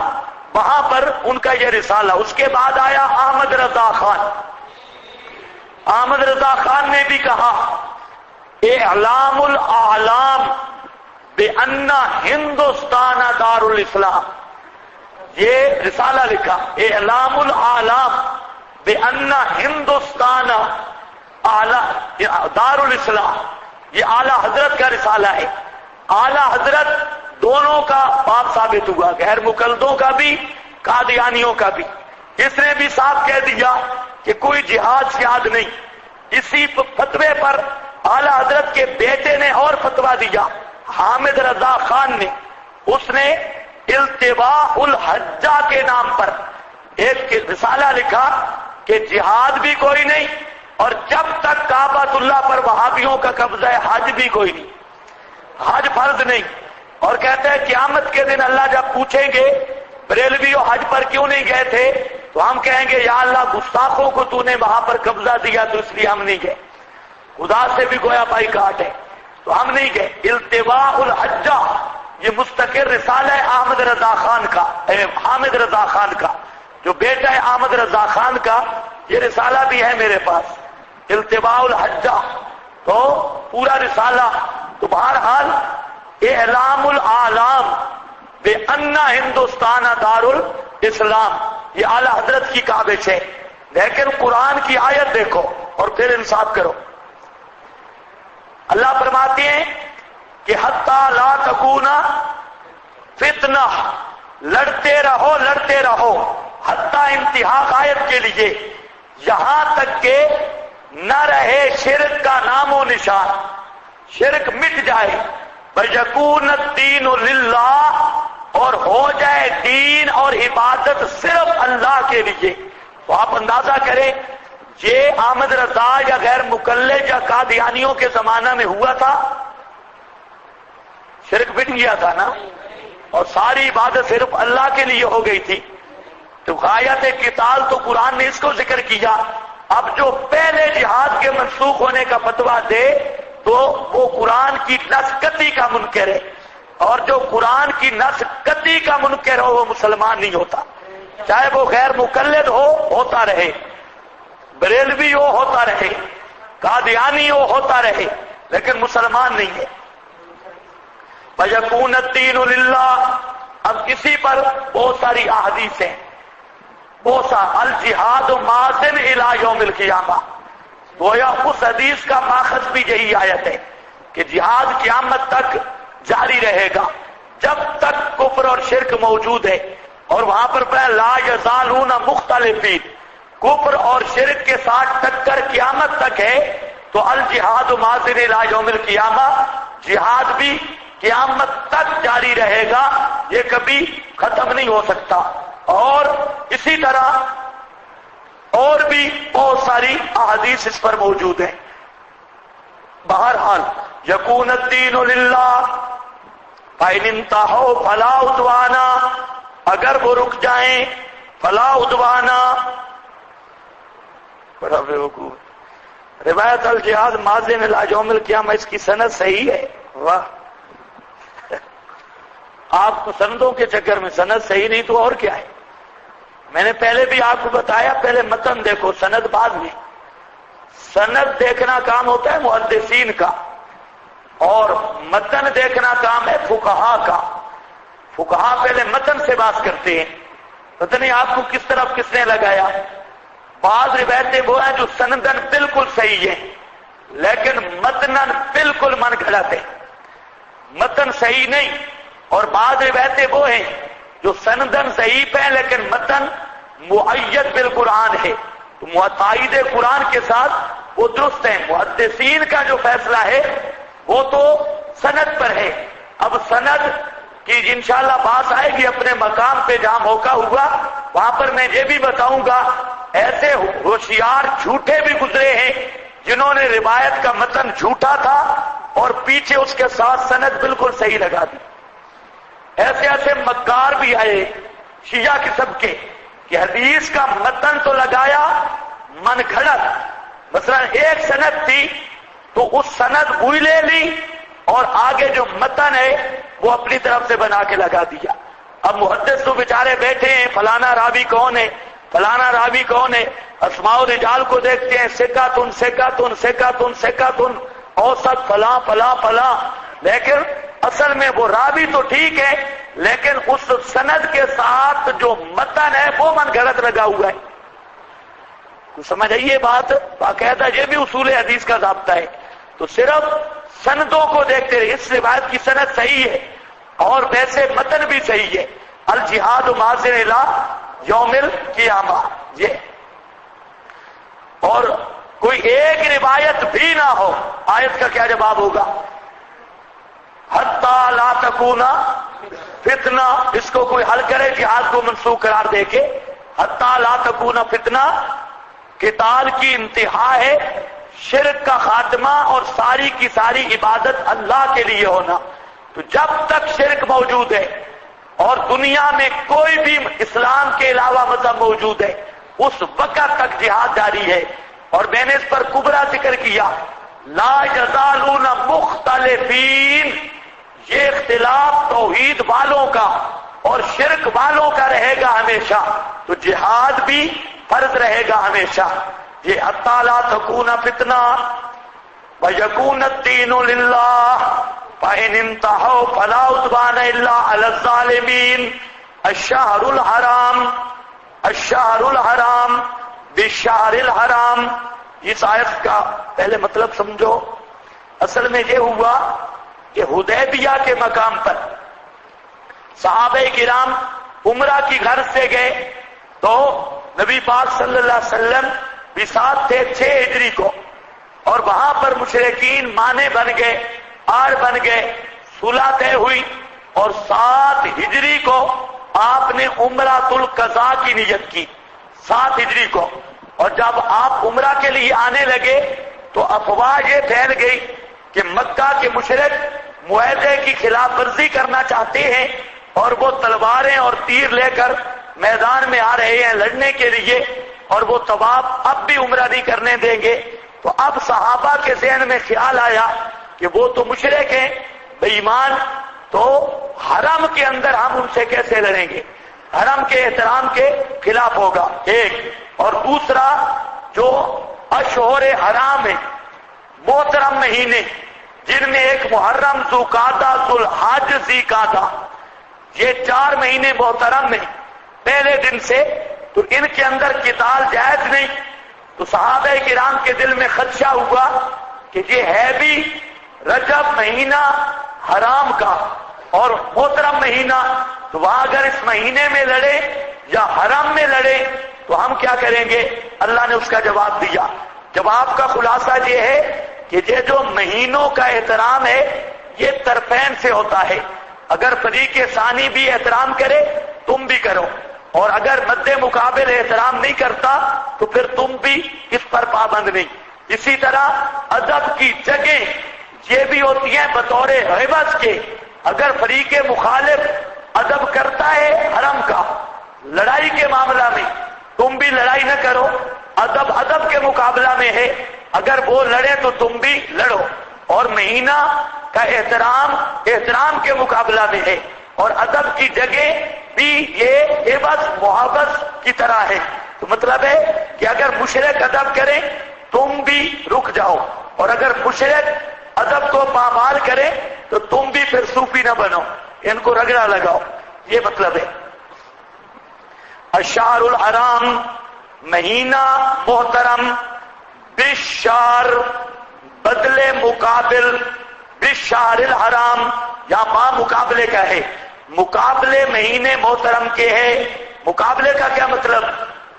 وہاں پر ان کا یہ رسالہ، اس کے بعد آیا احمد رضا خان۔ احمد رضا خان نے بھی کہا اعلام الاعلام بأن ہندوستان دار الاسلام، یہ رسالہ لکھا اعلام الاعلام بأن ہندوستان دار الاسلام، یہ اعلی حضرت کا رسالہ ہے۔ اعلی حضرت دونوں کا باپ ثابت ہوا، غیر مقلدوں کا بھی قادیانیوں کا بھی۔ اس نے بھی صاف کہہ دیا کہ کوئی جہاد شہاد نہیں۔ اسی فتوے پر اعلی حضرت کے بیٹے نے اور فتویٰ دیا، حامد رضا خان نے، اس نے التواء الحجہ کے نام پر ایک رسالہ لکھا کہ جہاد بھی کوئی نہیں، اور جب تک کعبۃ اللہ پر وہابیوں کا قبضہ ہے حج بھی کوئی نہیں، حج فرض نہیں۔ اور کہتے ہیں قیامت کے دن اللہ جب پوچھیں گے بریلویوں حج پر کیوں نہیں گئے تھے، تو ہم کہیں گے یا اللہ گستاخوں کو تو نے وہاں پر قبضہ دیا تو اس لیے ہم نہیں گئے، خدا سے بھی گویا بائی کاٹ ہے تو ہم نہیں گئے۔ التواء الحجہ یہ مستقل رسالہ ہے احمد رضا خان کا، حامد رضا خان کا، جو بیٹا ہے احمد رضا خان کا، یہ رسالہ بھی ہے میرے پاس، التواء الحجہ، تو پورا رسالہ۔ تو بہرحال اعلام الاعلام بأن ہندوستان دار الاسلام یہ اعلی حضرت کی کاوش ہے، لیکن قرآن کی آیت دیکھو اور پھر انصاف کرو۔ اللہ فرماتے ہیں کہ حتی لا تکون فتنہ، لڑتے رہو حتی انتہا غایت کے لیے، یہاں تک کہ نہ رہے شرک کا نام و نشان، شرک مٹ جائے، وَيَكُونَ الدِّينُ لِلَّهِ، اور ہو جائے دین اور عبادت صرف اللہ کے لیے۔ تو آپ اندازہ کریں یہ احمد رضا یا غیر مقلد یا قادیانیوں کے زمانہ میں ہوا تھا؟ شرک مٹ گیا تھا نا، اور ساری عبادت صرف اللہ کے لیے ہو گئی تھی۔ تو غایت قتال تو قرآن نے اس کو ذکر کیا۔ اب جو پہلے جہاد کے منسوخ ہونے کا فتویٰ دے تو وہ قرآن کی نص قطعی کا منکر ہے، اور جو قرآن کی نص قطعی کا منکر ہو وہ مسلمان نہیں ہوتا، چاہے وہ غیر مقلد ہوتا رہے، بریلوی ہوتا رہے، قادیانی ہوتا رہے، لیکن مسلمان نہیں ہے۔ وَيَكُونَ الدِّينُ لِلَّهِ، اب اسی پر بہت ساری احادیث ہیں، بہت سا الجہاد ماضٍ الی یوم القیامہ، گویا اس حدیث کا ماخذ بھی یہی آیت ہے کہ جہاد قیامت تک جاری رہے گا جب تک کفر اور شرک موجود ہے، اور وہاں پر لا یزالون مختلفین، کفر اور شرک کے ساتھ ٹکر قیامت تک ہے۔ تو الجہاد ماضٍ الی یوم القیامہ، جہاد بھی قیامت تک جاری رہے گا، یہ کبھی ختم نہیں ہو سکتا۔ اور اسی طرح اور بھی بہت ساری احادیث اس پر موجود ہیں۔ بہرحال یکون الدین للہ فإن انتہوا فلا عدوان، اگر وہ رک جائیں فلا عدوان۔ بڑا بیوقوف، روایت الجہاد ماضٍ الی یوم القیامہ، اس کی سند صحیح ہے۔ واہ، آپ کو سندوں کے چکر میں سند صحیح نہیں تو اور کیا ہے؟ میں نے پہلے بھی آپ کو بتایا، پہلے متن دیکھو سند بعد میں۔ سند دیکھنا کام ہوتا ہے محدثین کا، اور متن دیکھنا کام ہے فقہا کا۔ فقہا پہلے متن سے بات کرتے ہیں، پتہ نہیں آپ کو کس طرف کس نے لگایا۔ بعض روایتیں وہ ہیں جو سندن بالکل صحیح ہیں لیکن متنن بالکل من گھڑت ہے، متن صحیح نہیں۔ اور بعض روایتیں وہ ہیں جو سندن ضعیف ہیں لیکن متن مؤید بالقرآن ہے، تو تائید قرآن کے ساتھ وہ درست ہیں۔ محدثین کا جو فیصلہ ہے وہ تو سند پر ہے۔ اب سند کی انشاءاللہ بات آئے گی اپنے مقام پہ، جہاں موقع ہوا وہاں پر میں یہ بھی بتاؤں گا۔ ایسے ہوشیار جھوٹے بھی گزرے ہیں جنہوں نے روایت کا متن جھوٹا تھا اور پیچھے اس کے ساتھ سند بالکل صحیح لگا دی۔ ایسے ایسے مکار بھی آئے شیعہ قسم کے کہ حدیث کا متن تو لگایا من گھڑت، مثلا ایک سند تھی تو اس سند وہی لے لی اور آگے جو متن ہے وہ اپنی طرف سے بنا کے لگا دیا۔ اب محدث تو بیچارے بیٹھے ہیں، فلانا راوی کون ہے، فلانا راوی کون ہے، اسماء الرجال کو دیکھتے ہیں، ثقۃ ثقۃ ثقۃ ثقۃ اوسط فلاں فلاں فلاں، لیکن اصل میں وہ راوی تو ٹھیک ہے لیکن اس سند کے ساتھ جو متن ہے وہ من گھڑت لگا ہوا ہے۔ کچھ سمجھ آئیے بات؟ باقاعدہ یہ بھی اصول حدیث کا ضابطہ ہے۔ تو صرف سندوں کو دیکھتے رہے، اس روایت کی سند صحیح ہے اور ویسے متن بھی صحیح ہے۔ الجہاد ماضٍ الی یوم القیامہ، یہ اور کوئی ایک روایت بھی نہ ہو، آیت کا کیا جواب ہوگا؟ حتی لا تکون فتنہ، اس کو کوئی حل کرے جہاد کو منسوخ قرار دے کے۔ حتی لا تکون فتنہ، قتال کی انتہا ہے شرک کا خاتمہ اور ساری کی ساری عبادت اللہ کے لیے ہونا۔ تو جب تک شرک موجود ہے اور دنیا میں کوئی بھی اسلام کے علاوہ مذہب موجود ہے اس وقت تک جہاد جاری ہے۔ اور میں نے اس پر کبرا ذکر کیا، لا یزالون مختلفین، یہ اختلاف توحید والوں کا اور شرک والوں کا رہے گا ہمیشہ، تو جہاد بھی فرض رہے گا ہمیشہ۔ یہ حتی لا تکون فتنہ ویکون الدین للہ فإن انتہوا فلا عدوان الا علی الظالمین۔ الشہر الحرام، الشہر الحرام بالشہر الحرام، اس آیت کا پہلے مطلب سمجھو۔ اصل میں یہ ہوا کہ حدیبیہ کے مقام پر صحابہ کرام عمرہ کی غرض سے گئے تو نبی پاک صلی اللہ علیہ وسلم بھی ساتھ تھے 6 ہجری کو، اور وہاں پر مشرکین مانے بن گئے، آڑ بن گئے، صلح طے ہوئی، اور 7 ہجری کو آپ نے عمرۃ القضاء کی نیت کی، 7 ہجری کو۔ اور جب آپ عمرہ کے لیے آنے لگے تو افواہ یہ پھیل گئی کہ مکہ کے مشرک معاہدے کی خلاف ورزی کرنا چاہتے ہیں اور وہ تلواریں اور تیر لے کر میدان میں آ رہے ہیں لڑنے کے لیے، اور وہ طواف اب بھی عمرہ نہیں کرنے دیں گے۔ تو اب صحابہ کے ذہن میں خیال آیا کہ وہ تو مشرک ہیں بے ایمان، تو حرم کے اندر ہم ان سے کیسے لڑیں گے، حرم کے احترام کے خلاف ہوگا ایک، اور دوسرا جو اشہر حرام ہے محترم مہینے جن میں ایک محرم، ذوالقعدہ، ذوالحج، ذیقعدہ، یہ 4 مہینے محترم ہیں پہلے دن سے، تو ان کے اندر قتال جائز نہیں۔ تو صحابہ کرام کے دل میں خدشہ ہوا کہ یہ ہے بھی رجب مہینہ حرام کا اور محترم مہینہ، تو وہاں اگر اس مہینے میں لڑے یا حرم میں لڑے تو ہم کیا کریں گے؟ اللہ نے اس کا جواب دیا۔ جواب کا خلاصہ یہ ہے کہ یہ جو مہینوں کا احترام ہے یہ طرفین سے ہوتا ہے. اگر فریق ثانی بھی احترام کرے تم بھی کرو، اور اگر مد مقابل احترام نہیں کرتا تو پھر تم بھی اس پر پابند نہیں. اسی طرح ادب کی جگہ یہ بھی ہوتی ہیں بطور عوض کے. اگر فریق مخالف ادب کرتا ہے حرم کا لڑائی کے معاملہ میں، تم بھی لڑائی نہ کرو. ادب کے مقابلہ میں ہے، اگر وہ لڑے تو تم بھی لڑو. اور مہینہ کا احترام کے مقابلہ میں ہے، اور ادب کی جگہ بھی یہ عوض محبت کی طرح ہے. تو مطلب ہے کہ اگر مشرک ادب کریں تم بھی رک جاؤ، اور اگر مشرک ادب کو پامال کرے تو تم بھی پھر صوفی نہ بنو، ان کو رگڑا لگاؤ. یہ مطلب ہے. الشہر الحرام، مہینہ محترم، بالشہر بدلے مقابل، بالشہر الحرام یا ماں مقابلے کا ہے، مقابلے مہینے محترم کے ہے. مقابلے کا کیا مطلب؟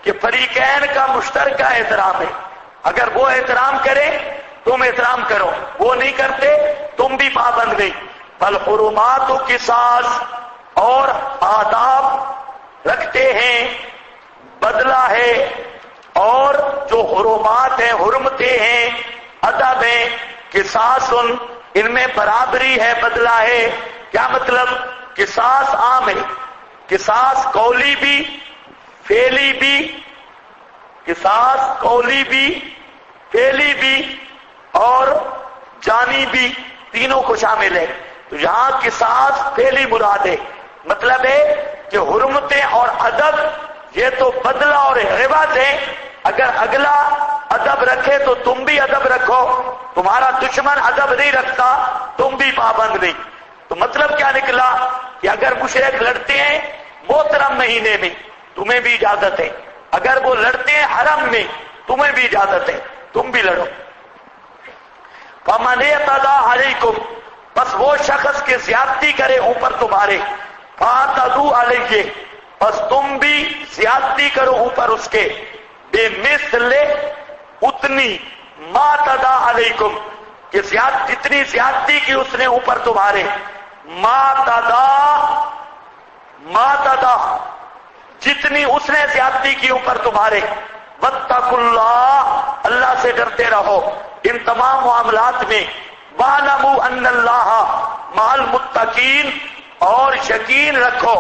کہ فریقین کا مشترکہ احترام ہے. اگر وہ احترام کرے تم احترام کرو، وہ نہیں کرتے تم بھی پابند نہیں. فالحرمات قصاص، اور آداب رکھتے ہیں، بدلہ ہے. اور جو حرمات ہیں، حرمتیں ہیں، ادب ہیں، قصاص ان میں برابری ہے، بدلہ ہے. کیا مطلب؟ قصاص عام ہے، قصاص قولی بھی فعلی بھی، قصاص قولی بھی فعلی بھی اور جانی بھی، تینوں کو شامل ہے. تو یہاں قصاص فعلی مراد ہے. مطلب ہے کہ حرمتیں اور ادب یہ تو بدلہ اور عوض ہے. اگر اگلا ادب رکھے تو تم بھی ادب رکھو، تمہارا دشمن ادب نہیں رکھتا تم بھی پابند نہیں. تو مطلب کیا نکلا کہ اگر مشرک لڑتے ہیں محترم مہینے میں تمہیں بھی اجازت ہے، اگر وہ لڑتے ہیں حرم میں تمہیں بھی اجازت ہے، تم بھی لڑو. فَمَنِ اعْتَدَىٰ عَلَيْكُمْ، بس وہ شخص کے زیادتی کرے اوپر تمہارے، فَاعْتَدُوا عَلَيْهِ، بس تم بھی زیادتی کرو اوپر اس کے، بِمِثْلِ اتنی مَا اعْتَدَىٰ عَلَيْكُمْ، کہ جتنی زیادتی کی اس نے اوپر تمہارے، مَا اعْتَدَىٰ جتنی اس نے زیادتی کی اوپر تمہارے. وَاتَّقُوا اللَّهَ، اللہ سے ڈرتے رہو ان تمام معاملات میں. وَاعْلَمُوا أَنَّ اللَّهَ مَعَ الْمُتَّقِينَ، اور یقین رکھو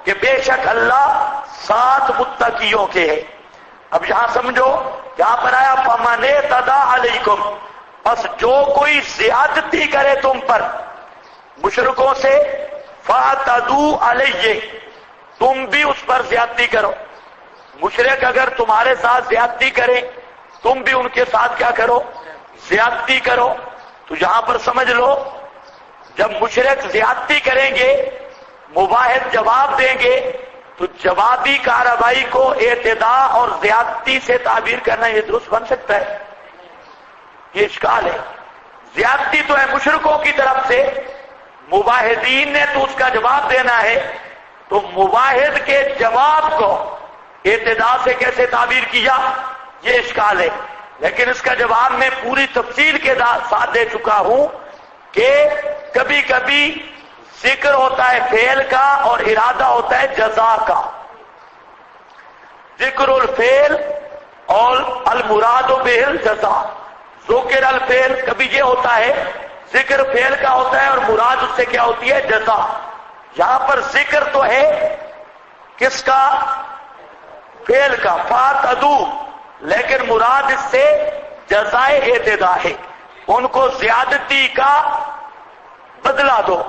کہ بے شک اللہ ساتھ متقیوں کے ہے. اب یہاں سمجھو یہاں پر آیا فَمَنِ اعْتَدَىٰ عَلَيْكُمْ، بس جو کوئی زیادتی کرے تم پر مشرکوں سے، فَاعْتَدُوا عَلَيْهِ، تم بھی اس پر زیادتی کرو. مشرک اگر تمہارے ساتھ زیادتی کریں تم بھی ان کے ساتھ کیا کرو؟ زیادتی کرو. تو یہاں پر سمجھ لو جب مشرک زیادتی کریں گے مباحث جواب دیں گے تو جوابی کارروائی کو اعتداء اور زیادتی سے تعبیر کرنا یہ درست بن سکتا ہے؟ یہ اشکال ہے. زیادتی تو ہے مشرکوں کی طرف سے، مباحثین نے تو اس کا جواب دینا ہے، تو مباحث کے جواب کو اعتداء سے کیسے تعبیر کیا؟ یہ اشکال ہے. لیکن اس کا جواب میں پوری تفصیل کے ساتھ دے چکا ہوں کہ کبھی کبھی ذکر ہوتا ہے فعل کا اور ارادہ ہوتا ہے جزا کا. ذکر الفعل اور المراد بہ الجزا. ذکر الفعل کبھی یہ ہوتا ہے ذکر فعل کا ہوتا ہے اور مراد اس سے کیا ہوتی ہے؟ جزا. یہاں پر ذکر تو ہے کس کا؟ فعل کا، فَاعْتَدُوا، لیکن مراد اس سے جزائے اعتداء ہے. ان کو زیادتی کا بدلہ دو،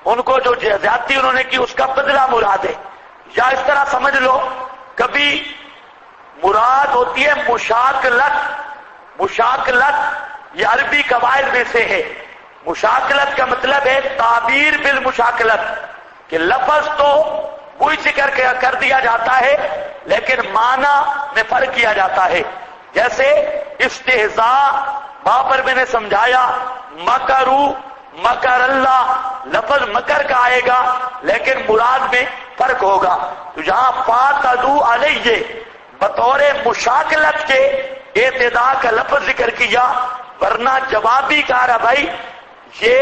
ان کو جو زیادتی انہوں نے کی اس کا بدلہ مراد ہے. یا اس طرح سمجھ لو کبھی مراد ہوتی ہے مشاکلت. مشاکلت یہ عربی قواعد میں سے ہے. مشاکلت کا مطلب ہے تعبیر بالمشاکلت، کہ لفظ تو وہی ذکر کر دیا جاتا ہے لیکن معنی میں فرق کیا جاتا ہے. جیسے استہزاء وہاں پر میں نے سمجھایا مکرو مکر اللہ، لفظ مکر کا آئے گا لیکن مراد میں فرق ہوگا. تو یہاں فَاعْتَدُوا عَلَيْهِ بطور مشاکلت کے اعتداء کا لفظ ذکر کیا، ورنہ جوابی کارروائی یہ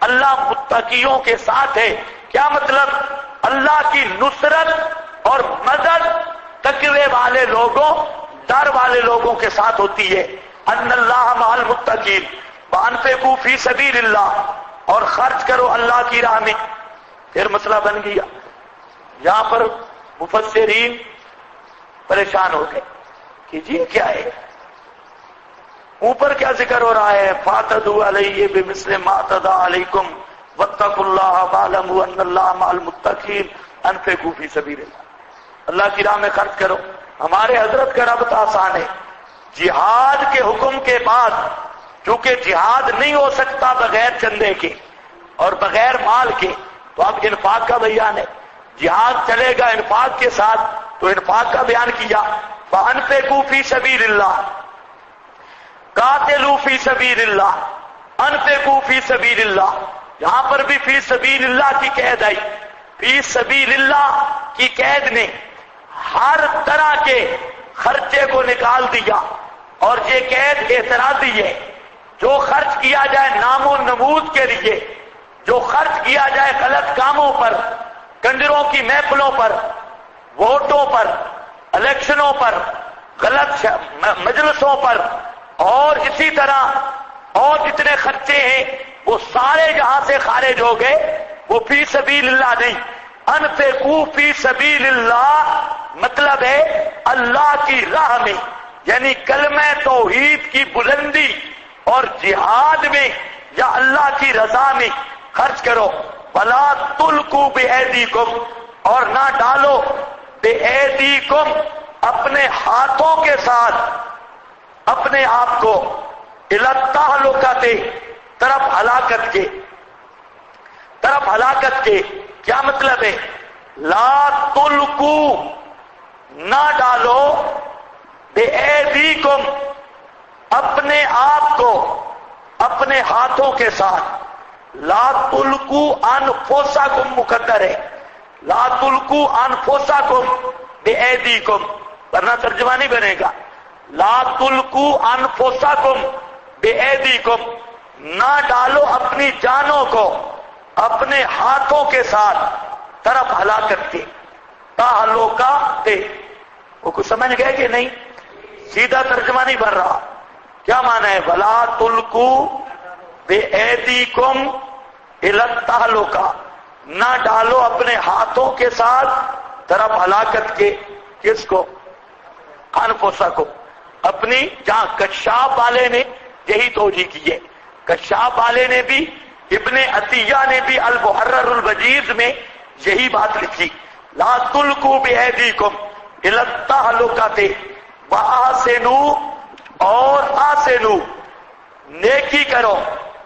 اللہ متقیوں کے ساتھ ہے۔ کیا مطلب؟ اللہ کی نصرت اور مدد تقوی والے لوگوں، ڈر والے لوگوں کے ساتھ ہوتی ہے۔ ان اللہ مع المتقین وانفقوا فی سبیل اللہ، اور خرچ کرو اللہ کی راہ میں۔ پھر مسئلہ بن گیا۔ یہاں پر مفسرین پریشان ہو گئے کہ جی کیا ہے، اوپر کیا ذکر ہو رہا ہے؟ فَاعْتَدُوا عَلَيْهِ بِمِثْلِ مَا اعْتَدَىٰ عَلَيْكُمْ وَاتَّقُوا اللَّهَ وَاعْلَمُوا أَنَّ اللَّهَ مَعَ الْمُتَّقِينَ أَنفِقُوا فِي سَبِيلِ اللَّهِ، اللہ کی راہ میں خرچ کرو۔ ہمارے حضرت کا ربط آسان ہے۔ جہاد کے حکم کے بعد چونکہ جہاد نہیں ہو سکتا بغیر چندے کے اور بغیر مال کے، تو اب انفاق کا بیان ہے۔ جہاد چلے گا انفاق کے ساتھ، تو انفاق کا بیان کیا۔ فَأَنفِقُوا فِي سَبِيلِ اللَّهِ، قَاتِلُوا فِي سَبِيلِ اللَّهِ، أَنفِقُوا فِي سَبِيلِ اللَّهِ۔ یہاں پر بھی فی سبیل اللہ کی قید آئی۔ فی سبیل اللہ کی قید نے ہر طرح کے خرچے کو نکال دیا، اور یہ قید اعتراضی ہے۔ جو خرچ کیا جائے نام و نمود کے لیے، جو خرچ کیا جائے غلط کاموں پر، کنجروں کی محفلوں پر، ووٹوں پر، الیکشنوں پر، غلط مجلسوں پر، اور اسی طرح اور جتنے خرچے ہیں وہ سارے جہاں سے خارج ہو گئے، وہ فی سبیل اللہ نہیں۔ انفقوا فی سبیل اللہ مطلب ہے اللہ کی راہ میں، یعنی کلمہ توحید کی بلندی اور جہاد میں یا اللہ کی رضا میں خرچ کرو۔ ولا تلقوا بأیدیکم، اور نہ ڈالو بأیدیکم اپنے ہاتھوں کے ساتھ اپنے آپ کو، الی التہلکۃ طرف ہلاکت کے، طرف ہلاکت کے۔ کیا مطلب ہے؟ لا تلقوا، نہ ڈالو، بأیدیکم اپنے آپ کو اپنے ہاتھوں کے ساتھ۔ لا تلقوا انفسکم مقدر ہے، لا تلقوا انفسکم بأیدیکم، ورنہ ترجمہ نہیں بنے گا۔ لا تلقوا انفسکم بأیدیکم، نہ ڈالو اپنی جانوں کو اپنے ہاتھوں کے ساتھ طرف ہلاکت کے۔ تہلکہ دے، وہ کچھ سمجھ گئے کہ نہیں؟ سیدھا ترجمہ نہیں بن رہا۔ کیا معنی ہے؟ ولا تلقوا بأیدیکم الی التہلکہ، نہ ڈالو اپنے ہاتھوں کے ساتھ طرف ہلاکت کے۔ کس کو؟ انفسکم، اپنی جہاں کشاف والے نے یہی توجیہ کی ہے۔ کشاف والے نے بھی، ابن عطیہ نے بھی المحرر الوجیز میں یہی بات لکھی۔ لا تلقوا بأیدیکم الی التہلکۃ واحسنوا، اور احسنوا نیکی کرو۔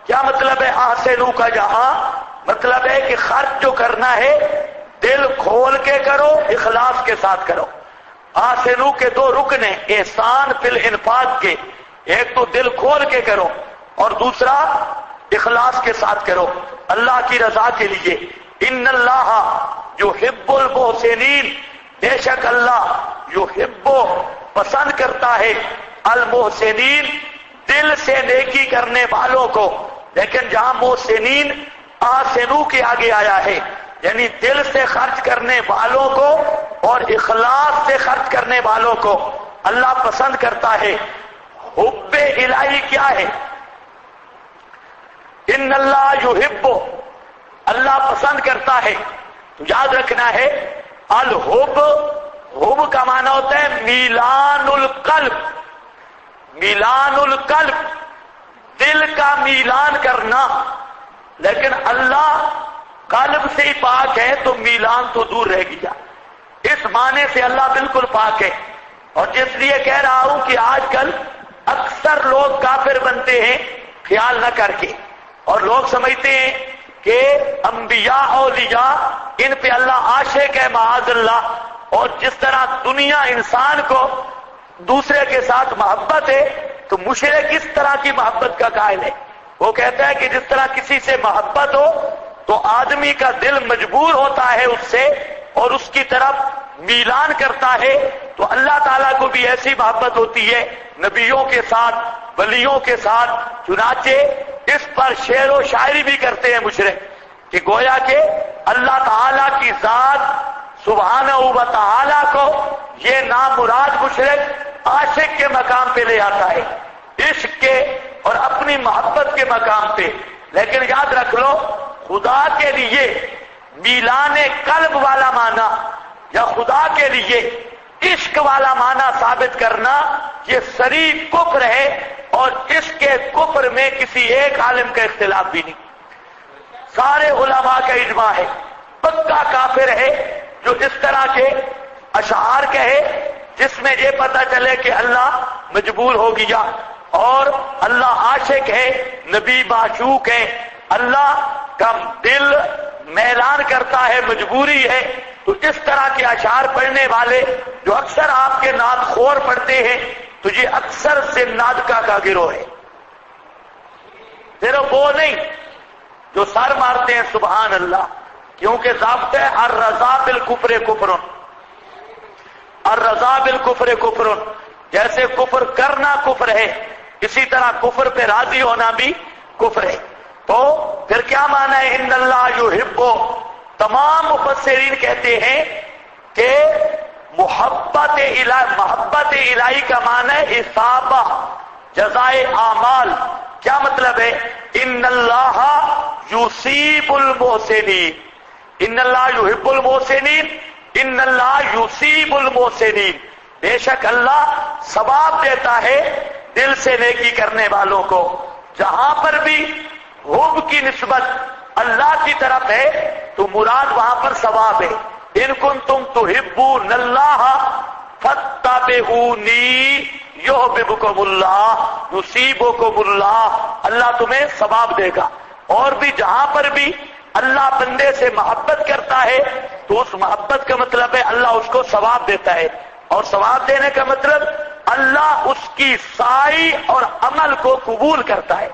کیا مطلب ہے احسنوا کا؟ یہاں مطلب ہے کہ خرچ جو کرنا ہے دل کھول کے کرو، اخلاص کے ساتھ کرو۔ احسنوا کے دو رکن ہیں احسان فی الانفاق کے، ایک تو دل کھول کے کرو اور دوسرا اخلاص کے ساتھ کرو اللہ کی رضا کے لیے۔ ان اللہ یحب المحسنین، بے شک اللہ یحب پسند کرتا ہے المحسنین دل سے نیکی کرنے والوں کو۔ لیکن جہاں محسنین احسنوا کے آگے آیا ہے، یعنی دل سے خرچ کرنے والوں کو اور اخلاص سے خرچ کرنے والوں کو اللہ پسند کرتا ہے۔ حب الہی کیا ہے؟ ان اللہ یحب، اللہ پسند کرتا ہے۔ تو یاد رکھنا ہے الحب، حب کا معنی ہوتا ہے میلان القلب، میلان القلب، دل کا میلان کرنا۔ لیکن اللہ قلب سے ہی پاک ہے تو میلان تو دور رہ گیا۔ اس معنی سے اللہ بالکل پاک ہے۔ اور جس لیے کہہ رہا ہوں کہ آج کل اکثر لوگ کافر بنتے ہیں خیال نہ کر کے، اور لوگ سمجھتے ہیں کہ انبیاء اولیاء ان پہ اللہ عاشق ہے معاذ اللہ، اور جس طرح دنیا انسان کو دوسرے کے ساتھ محبت ہے تو مشرک اس طرح کی محبت کا قائل ہے۔ وہ کہتا ہے کہ جس طرح کسی سے محبت ہو تو آدمی کا دل مجبور ہوتا ہے اس سے اور اس کی طرف میلان کرتا ہے، تو اللہ تعالیٰ کو بھی ایسی محبت ہوتی ہے نبیوں کے ساتھ، ولیوں کے ساتھ، چنانچہ اس پر شعر و شاعری بھی کرتے ہیں مشرک کہ گویا کہ اللہ تعالیٰ کی ذات سبحانہ و تعالیٰ کو یہ نامراد مشرک عاشق کے مقام پہ لے آتا ہے، عشق کے اور اپنی محبت کے مقام پہ۔ لیکن یاد رکھ لو، خدا کے لیے میلان قلب والا معنی یا خدا کے لیے عشق والا معنی ثابت کرنا یہ صریح کفر ہے، اور اس کے کفر میں کسی ایک عالم کا اختلاف بھی نہیں، سارے علماء کا اجماع ہے۔ پکا کافر ہے جو اس طرح کے اشعار کہے جس میں یہ پتہ چلے کہ اللہ مجبور ہو گیا اور اللہ عاشق ہے، نبی معشوق ہے، اللہ کا دل میلان کرتا ہے، مجبوری ہے۔ تو اس طرح کے اشعار پڑھنے والے جو اکثر آپ کے نعت خور پڑھتے ہیں تو یہ اکثر سے نادکا کا گروہ ہے، صرف وہ نہیں جو سر مارتے ہیں سبحان اللہ، کیونکہ ضابطہ ہے الرضا بالکفر کفر، الرضا بالکفر کفر، جیسے کفر کرنا کفر ہے اسی طرح کفر پہ راضی ہونا بھی کفر ہے۔ تو پھر کیا معنی ہے ان اللہ یحب؟ تمام مفسرین کہتے ہیں کہ محبت الہی کا معنی ہے اصابہ، جزائے اعمال۔ کیا مطلب ہے؟ ان اللہ یصیب المحسنین، ان اللہ یحب المحسنین، ان اللہ یصیب المحسنین، بے شک اللہ ثواب دیتا ہے دل سے نیکی کرنے والوں کو۔ جہاں پر بھی حب کی نسبت اللہ کی طرف ہے تو مراد وہاں پر ثواب ہے۔ ان کنتم تحبون اللہ فاتبعونی یحببکم اللہ یصیبکم اللہ، اللہ تمہیں ثواب دے گا۔ اور بھی جہاں پر بھی اللہ بندے سے محبت کرتا ہے تو اس محبت کا مطلب ہے اللہ اس کو ثواب دیتا ہے، اور ثواب دینے کا مطلب اللہ اس کی سعی اور عمل کو قبول کرتا ہے،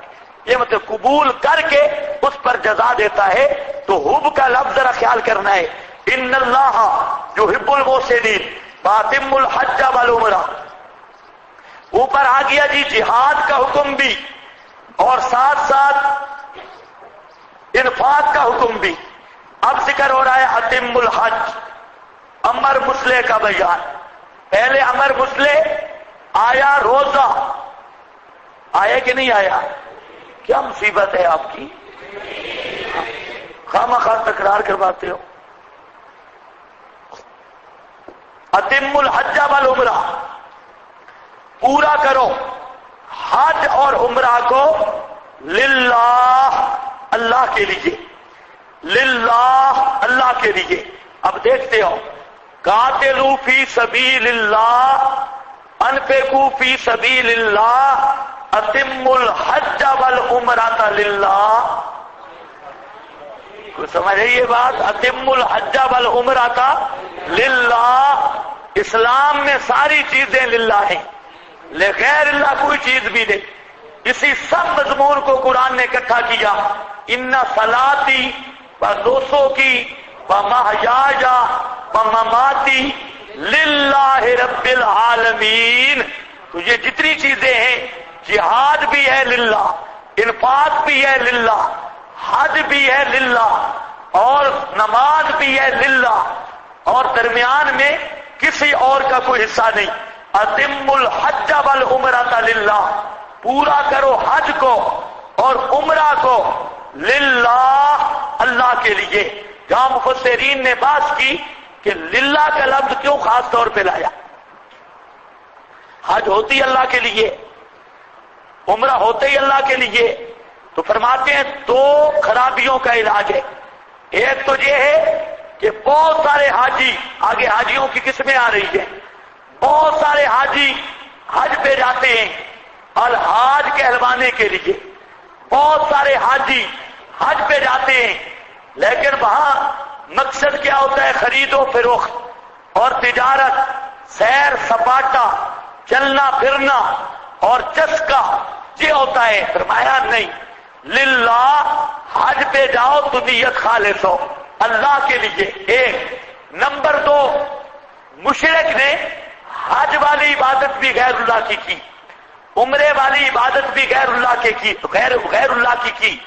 یہ مطلب قبول کر کے اس پر جزا دیتا ہے۔ تو حب کا لفظ ذرا خیال کرنا ہے، ان اللہ یحب المحسنین فاتم الحج والعمرہ، اوپر آ گیا جی جہاد کا حکم بھی اور ساتھ ساتھ انفاق کا حکم بھی۔ اب ذکر ہو رہا ہے اتم الحج، امر مسئلے کا بیان۔ پہلے امر مسئلے آیا روزہ، آیا کہ نہیں آیا؟ کیا مصیبت ہے آپ کی، خواہ تکرار کرواتے ہو۔ اتم الحج والعمرہ، پورا کرو حج اور عمرہ کو للہ، اللہ کے لیے، للہ اللہ کے لیے۔ اب دیکھتے ہو قاتلوا فی سبیل اللہ، انفقوا فی سبیل اللہ، اتم الحج والعمرہ للہ۔ کوئی سمجھ رہی یہ بات؟ اتم الحج والعمرہ للہ۔ اسلام میں ساری چیزیں للہ ہیں، لغیر اللہ کوئی چیز بھی نہیں۔ اسی سب مضمون کو قرآن نے اکٹھا کیا، ان صلاتی و نسکی و محیای و مماتی للہ رب العالمین۔ تو یہ جتنی چیزیں ہیں، جہاد بھی ہے للہ، انفاق بھی ہے للہ، حج بھی ہے للہ، اور نماز بھی ہے للہ، اور درمیان میں کسی اور کا کوئی حصہ نہیں۔ اتم الحج والعمرہ للہ، پورا کرو حج کو اور عمرہ کو للہ، اللہ کے لیے۔ جہاں مفسرین نے بات کی کہ للہ کا لفظ کیوں خاص طور پہ لایا؟ حج ہوتی اللہ کے لیے، عمرہ ہوتے ہی اللہ کے لیے، تو فرماتے ہیں دو خرابیوں کا علاج ہے۔ ایک تو یہ ہے کہ بہت سارے حاجی، آگے حاجیوں کی قسمیں آ رہی ہیں، بہت سارے حاجی حج پہ جاتے ہیں الحاج کہلوانے کے لیے، بہت سارے حاجی حج پہ جاتے ہیں، لیکن وہاں مقصد کیا ہوتا ہے؟ خرید و فروخت اور تجارت، سیر سپاٹا، چلنا پھرنا اور چسکا، یہ ہوتا ہے۔ فرمایا نہیں، للہ حج پہ جاؤ تو نیت خالص ہو اللہ کے لیے۔ ایک نمبر دو، مشرک نے حج والی عبادت بھی غیر اللہ کی، عمرے والی عبادت بھی غیر اللہ کی۔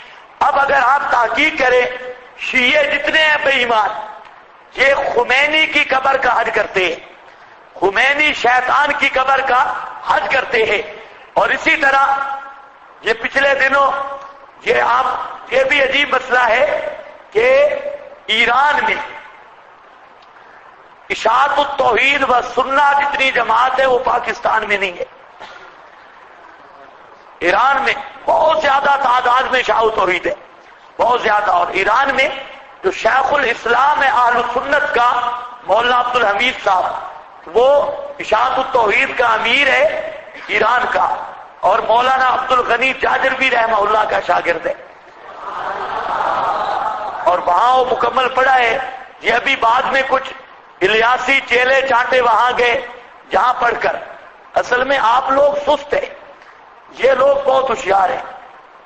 اب اگر آپ تحقیق کریں، شیعہ جتنے ہیں بے ایمان، یہ خمینی کی قبر کا حج کرتے ہیں، خمینی شیطان کی قبر کا حج کرتے ہیں۔ اور اسی طرح یہ پچھلے دنوں یہ بھی عجیب مسئلہ ہے کہ ایران میں اشاعت التوحید و سنہ جتنی جماعت ہے وہ پاکستان میں نہیں ہے، ایران میں بہت زیادہ تعداد میں اشاعت التوحید ہے، بہت زیادہ۔ اور ایران میں جو شیخ الاسلام ہے اہل سنت کا مولانا عبدالحمید صاحب، وہ اشاعت التوحید کا امیر ہے ایران کا، اور مولانا عبدالغنی جاجروی رحمہ اللہ کا شاگرد ہے، اور وہاں وہ مکمل پڑھا ہے۔ یہ ابھی بعد میں کچھ الیاسی چیلے چانٹے وہاں گئے جہاں پڑھ کر، اصل میں آپ لوگ سست ہیں، یہ لوگ بہت ہوشیار ہیں۔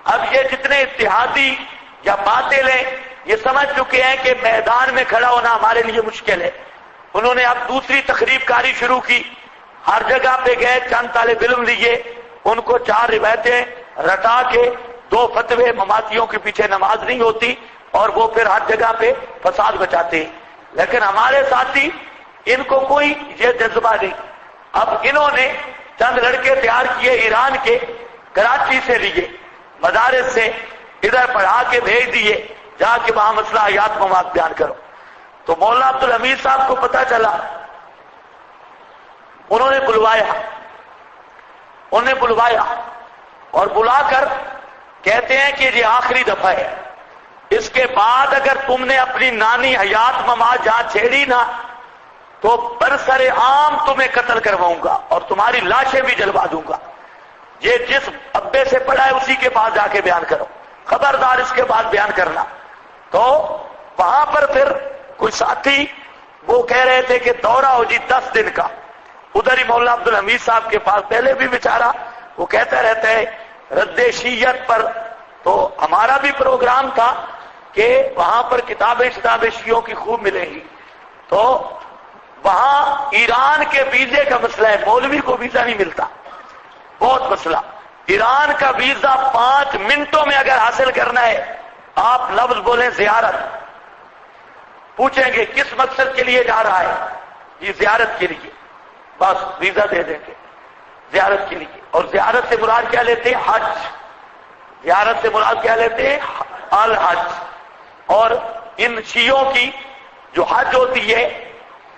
اب یہ جتنے اتحادی یا باطل ہیں یہ سمجھ چکے ہیں کہ میدان میں کھڑا ہونا ہمارے لیے مشکل ہے۔ انہوں نے اب دوسری تخریب کاری شروع کی، ہر جگہ پہ گئے، چند طالب علم لیے، ان کو 4 روایتیں رٹا کے 2 فتوے، مماتیوں کے پیچھے نماز نہیں ہوتی، اور وہ پھر ہر جگہ پہ فساد بچاتے ہیں۔ لیکن ہمارے ساتھی ان کو کوئی یہ جذبہ نہیں۔ اب انہوں نے چند لڑکے تیار کیے ایران کے، کراچی سے لیے، مدارس سے ادھر پڑھا کے بھیج دیے، جا کے وہاں مسئلہ حیات ممات بیان کرو۔ تو مولانا عبدالحمید صاحب کو پتا چلا، انہوں نے بلوایا اور بلا کر کہتے ہیں کہ یہ آخری دفعہ ہے، اس کے بعد اگر تم نے اپنی نانی حیات ممات جہاں چھیڑی نا تو برسر عام تمہیں قتل کرواؤں گا اور تمہاری لاشیں بھی جلوا دوں گا، یہ جس ابے سے پڑھا ہے اسی کے پاس جا کے بیان کرو، خبردار اس کے بعد بیان کرنا۔ تو وہاں پر پھر کوئی ساتھی وہ کہہ رہے تھے کہ دورہ ہو جی 10 دن کا، ادھر ہی مولانا عبدالحمید صاحب کے پاس پہلے بھی بیچارہ وہ کہتا رہتا ہے رد شیعت پر، تو ہمارا بھی پروگرام تھا کہ وہاں پر کتابیں شیعوں کی خوب ملیں گی۔ تو وہاں ایران کے ویزے کا مسئلہ ہے، مولوی کو ویزا نہیں ملتا، بہت مسئلہ۔ ایران کا ویزا 5 منٹوں میں اگر حاصل کرنا ہے، آپ لفظ بولیں زیارت، پوچھیں گے کس مقصد کے لیے جا رہا ہے، یہ زیارت کے لیے، بس ویزا دے دیں گے زیارت کے لیے۔ اور زیارت سے مراد کیا لیتے ہیں؟ حج۔ زیارت سے مراد کیا لیتے ہیں؟ الحج۔ اور ان شیعوں کی جو حج ہوتی ہے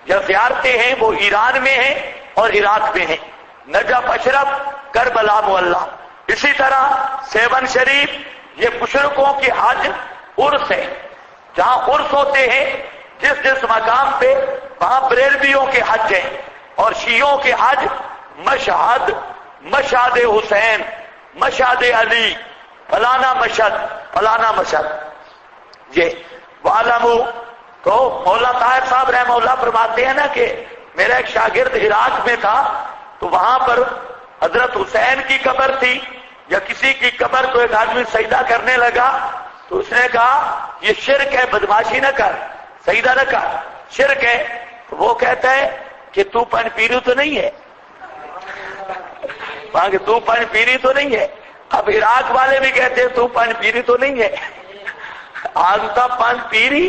یا زیارتیں ہیں وہ ایران میں ہیں اور عراق میں ہیں، نجف اشرف، کربلا معلی۔ اسی طرح 7 شریف، یہ مشرکوں کی حج عرس ہے، جہاں عرس ہوتے ہیں جس مقام پہ، وہاں بریلویوں کے حج ہیں، اور شیعوں کے حج مشہد، مشہد حسین، مشہد علی، فلانا مشہد فلانا مشہد۔ یہ وعلمو، تو مولانا طاہر صاحب رحمہ اللہ فرماتے ہیں نا کہ میرا ایک شاگرد عراق میں تھا، تو وہاں پر حضرت حسین کی قبر تھی یا کسی کی قبر کو ایک آدمی سجدہ کرنے لگا، تو اس نے کہا یہ شرک ہے، بدماشی نہ کر، سجدہ نہ کر، شرک ہے۔ تو وہ کہتا ہے کہ تو پن پیری تو نہیں ہے، وہاں کہ تو پن پیری تو نہیں ہے۔ اب عراق والے بھی کہتے ہیں تو پن پیری تو نہیں ہے، آگتا پن پیری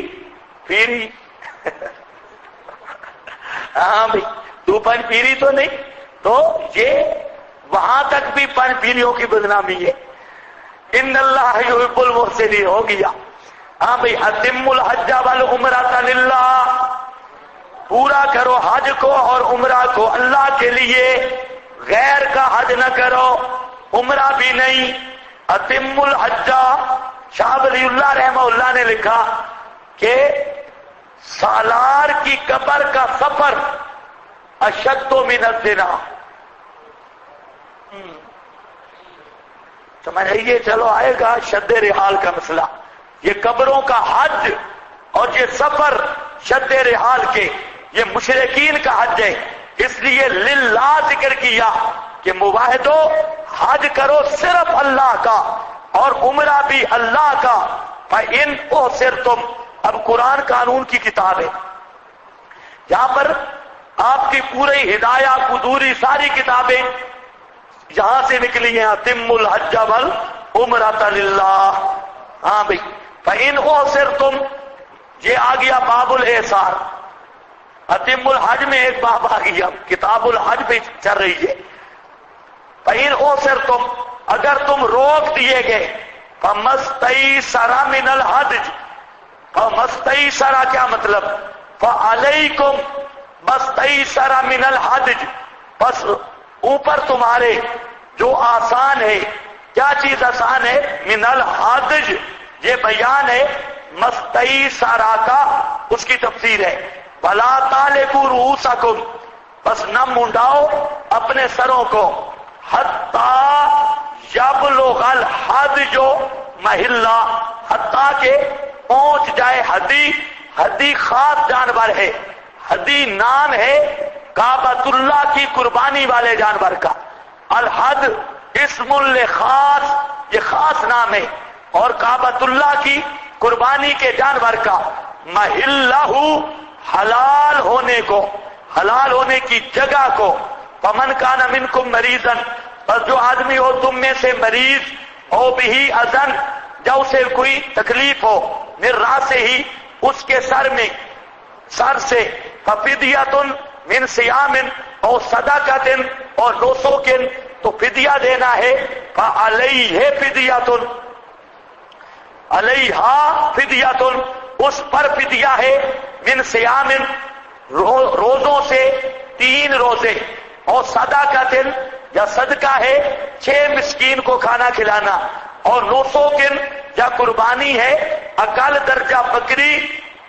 ہاں بھائی تو پن پیری تو نہیں۔ تو یہ وہاں تک بھی پن پیریوں کی بدنامی ہے۔ ان اللہ یحب المحسنین ہو گیا۔ ہاں بھائی اتم الحج والعمرۃ للہ، پورا کرو حج کو اور عمرہ کو اللہ کے لیے، غیر کا حج نہ کرو، عمرہ بھی نہیں۔ اتم الحج، شاہ ولی اللہ رحمہ اللہ نے لکھا کہ سالار کی قبر کا سفر اشد من الزنا، سمجھ آئیے؟ چلو آئے گا شد رحال کا مسئلہ، یہ قبروں کا حج اور یہ سفر شد رحال کے، یہ مشرکین کا حج ہے، اس لیے للہ ذکر کیا کہ مواحدو حج کرو صرف اللہ کا اور عمرہ بھی اللہ کا۔ فَإِنْ أُحْصِرْتُمْ، اب قرآن قانون کی کتاب ہے، یہاں پر آپ کی پوری ہدایہ قدوری ساری کتابیں یہاں سے نکلی ہیں، اتم الحج والعمرۃ للہ. ہاں بھائی، فإن أُحْصِرْتُمْ، یہ آ گیا باب الاحصار. اتم الحج میں ایک باب آ گیا، کتاب الحج پہ چل رہی ہے. فإن أُحْصِرْتُمْ، اگر تم روک دیے گئے، فَمَسْتَيْسَرَ مِنَ الْحَدْيِ، فَمَسْتَيْسَرَ کیا مطلب؟ فَعَلَيْكُمْ مَسْتَيْسَرَ مِنَ الْحَدْيِ، بس اوپر تمہارے جو آسان ہے. کیا چیز آسان ہے؟ من الحدج، یہ بیان ہے مستیسرا کا، اس کی تفسیر ہے. بلا تالکو رؤوسکم، بس نہ منڈاؤ اپنے سروں کو، حتی یبلغ الحدج محلہ، حتیٰ کہ پہنچ جائے ہدی. ہدی خاص جانور ہے، ہدی نام ہے کعبۃ اللہ کی قربانی والے جانور کا. الحد اسم خاص، یہ خاص نام ہے، اور کعبۃ اللہ کی قربانی کے جانور کا. محلہ، حلال ہونے کو، حلال ہونے کی جگہ کو. فمن کان منکم مریضا، بس جو آدمی ہو تم میں سے مریض ہو، بھی اذن، جب اسے کوئی تکلیف ہو، من راسہ ہی، اس کے سر میں، سر سے، ففدیۃ من صیام او صدقۃ، اور 200 کن تو فدیہ دینا ہے. فعلیہ فدیۃ، علیہا فدیۃ، اس پر فدیہ ہے. من صیام، روزوں سے 3 روزے، اور صدقۃ، یا صدقہ ہے 6 مسکین کو کھانا کھلانا، اور 900 کن یا قربانی ہے اقل درجہ بکری،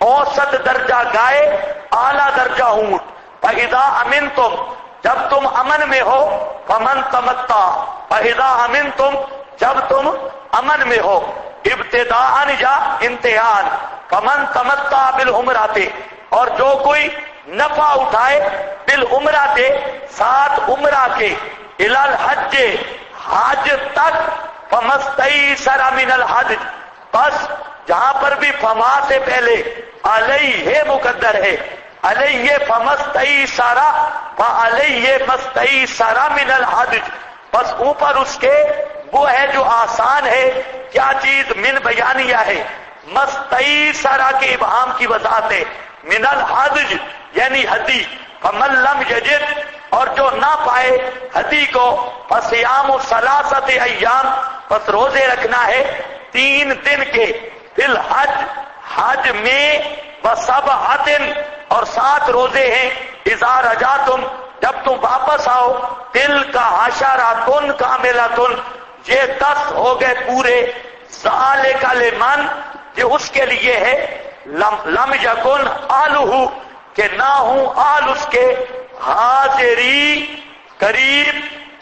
اوسط درجہ گائے، اعلیٰ درجہ اونٹ. فَإِذَا أَمِنْتُمْ، جب تم امن میں ہو، فَمَنْ تَمَتَّعَ، فَإِذَا أَمِنْتُمْ، جب تم امن میں ہو، ابتداءً یا انتہاءً، فَمَنْ تَمَتَّعَ بِالْعُمْرَةِ، اور جو کوئی نفع اٹھائے، بالعمرہ، ساتھ عمرہ کے، الی الحج، حج تک، فَمَسْتَيْسَرَ مِنَ الْحَدْيِ، بس جہاں پر بھی فما سے پہلے علیہ مقدر ہے، علیہ فمستیسر، فعلیہ مستیسر من الحدج، بس اوپر اس کے وہ ہے جو آسان ہے. کیا چیز؟ من بیانیہ ہے، مستیسر کے ابہام کی وضاحت ہے. من الحدج یعنی ہدی. فمن لم یجد، اور جو نہ پائے ہدی کو، فصیام 3 ایام، بس روزے رکھنا ہے 3 دن کے، فی الحج، حج میں، وسبعۃ، اور 7 روزے ہیں، اذا رجعتم، جب تم واپس آؤ، تلک عشرۃ کاملۃ، یہ 10 ہو گئے پورے. ذالک لمن، یہ اس کے لیے ہے، لم یکن آلہ، کہ نہ ہوں آل اس کے، حاضری، قریب،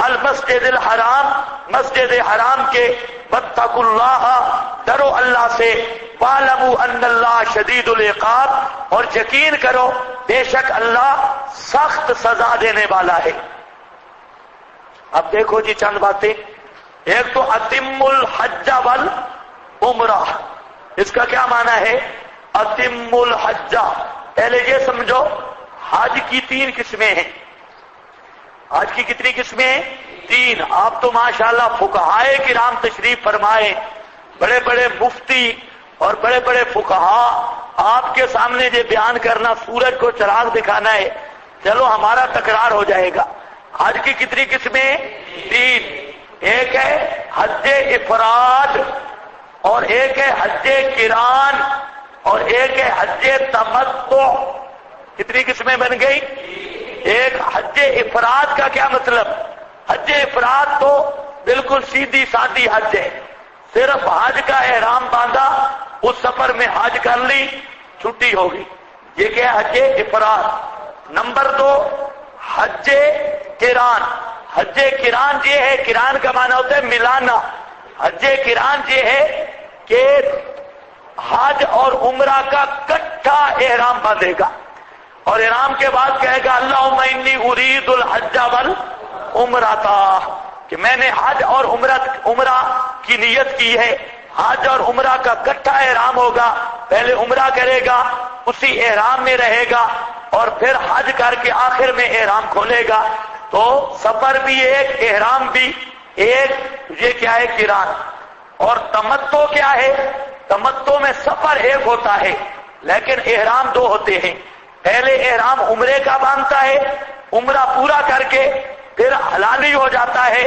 المسجد الحرام، مسجد حرام کے. واتقوا اللہ، ڈرو اللہ سے. واعلموا ان اللہ شدید العقاب، اور یقین کرو بے شک اللہ سخت سزا دینے والا ہے. اب دیکھو جی چند باتیں. ایک تو اتم الحج والعمرہ، اس کا کیا معنی ہے؟ اتم الحج، پہلے یہ سمجھو حج کی 3 قسمیں ہیں. حج کی کتنی قسمیں ہیں؟ 3. آپ تو ماشاءاللہ فقہائے کرام تشریف فرمائے، بڑے بڑے مفتی اور بڑے بڑے فقہا، آپ کے سامنے یہ بیان کرنا، سورج کو چراغ دکھانا ہے، چلو ہمارا تکرار ہو جائے گا. حج کی کتنی قسمیں؟ 3. ایک ہے حج افراد، اور ایک ہے حج قران، اور ایک ہے حج تمتع. کتنی قسمیں بن گئی؟ ایک حج افراد کا کیا مطلب؟ حج افراد تو بالکل سیدھی سادی حج ہے، صرف حج کا احرام باندھا، اس سفر میں حج کر لی، چھٹی ہوگی، یہ کیا ہے؟ حج افراد. نمبر 2 حج قران. حج قران یہ ہے، قران کا معنی ہوتا ہے ملانا. حج قران یہ ہے کہ حج اور عمرہ کا کٹھا احرام باندھے گا، اور احرام کے بعد کہے گا اللہم انی ارید الحج والعمرۃ، کہ میں نے حج اور عمرہ کی نیت کی ہے. حج اور عمرہ کا کٹھا احرام ہوگا، پہلے عمرہ کرے گا، اسی احرام میں رہے گا، اور پھر حج کر کے آخر میں احرام کھولے گا. تو سفر بھی ایک، احرام بھی ایک. یہ کیا ہے؟ قران. اور تمتع کیا ہے؟ تمتع میں سفر ایک ہوتا ہے لیکن احرام دو ہوتے ہیں. پہلے احرام عمرے کا باندھتا ہے، عمرہ پورا کر کے پھر حلالی ہو جاتا ہے،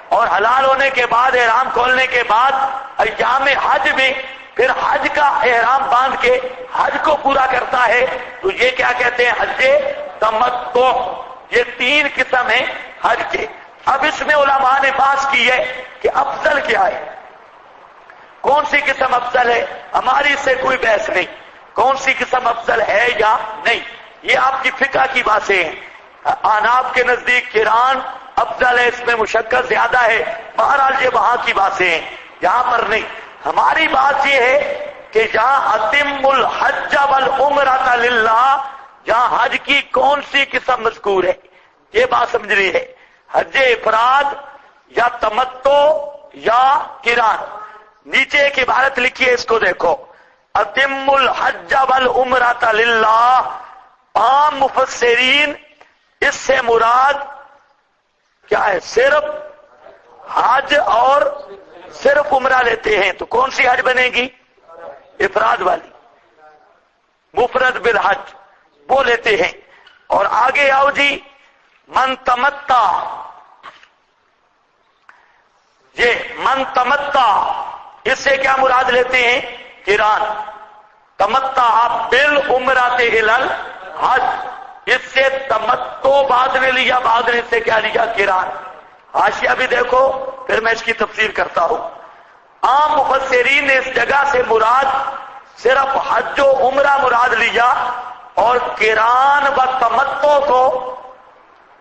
اور حلال ہونے کے بعد احرام کھولنے کے بعد ایام حج میں پھر حج کا احرام باندھ کے حج کو پورا کرتا ہے. تو یہ کیا کہتے ہیں؟ حج تمتع. یہ تین قسم ہیں حج کے. اب اس میں علماء نے بحث کی ہے کہ افضل کیا ہے، کون سی قسم افضل ہے. ہماری اس سے کوئی بحث نہیں، کون سی قسم افضل ہے یا نہیں، یہ آپ کی فقہ کی باتیں ہیں. احناف کے نزدیک قران افضل ہے، اس میں مشقت زیادہ ہے. بہرحال یہ وہاں کی باتیں ہیں، یہاں پر نہیں. ہماری بات یہ ہے کہ جہاں اتم الحج والعمرۃ للہ، جہاں حج کی کون سی قسم مذکور ہے یہ بات سمجھنی ہے. حج افراد یا تمتع یا قران. نیچے ایک عبارت لکھی ہے، اس کو دیکھو. اتم الحج والعمرۃ للہ. عام مفسرین اس سے مراد کیا ہے؟ صرف حج اور صرف عمرہ لیتے ہیں. تو کون سی حج بنے گی؟ افراد والی، مفرد بالحج وہ لیتے ہیں. اور آگے آؤ جی، من تمتع. یہ من تمتع اس سے کیا مراد لیتے ہیں؟ قران. تمتع بالعمرۃ الی الحج، اس سے تمتع بعد میں لیا، بعد میں سے کیا لیا؟ قران. حاشیہ بھی دیکھو پھر میں اس کی تفسیر کرتا ہوں. عام مفسرین نے اس جگہ سے مراد صرف حج و عمرہ مراد لیا، اور قران و تمتع کو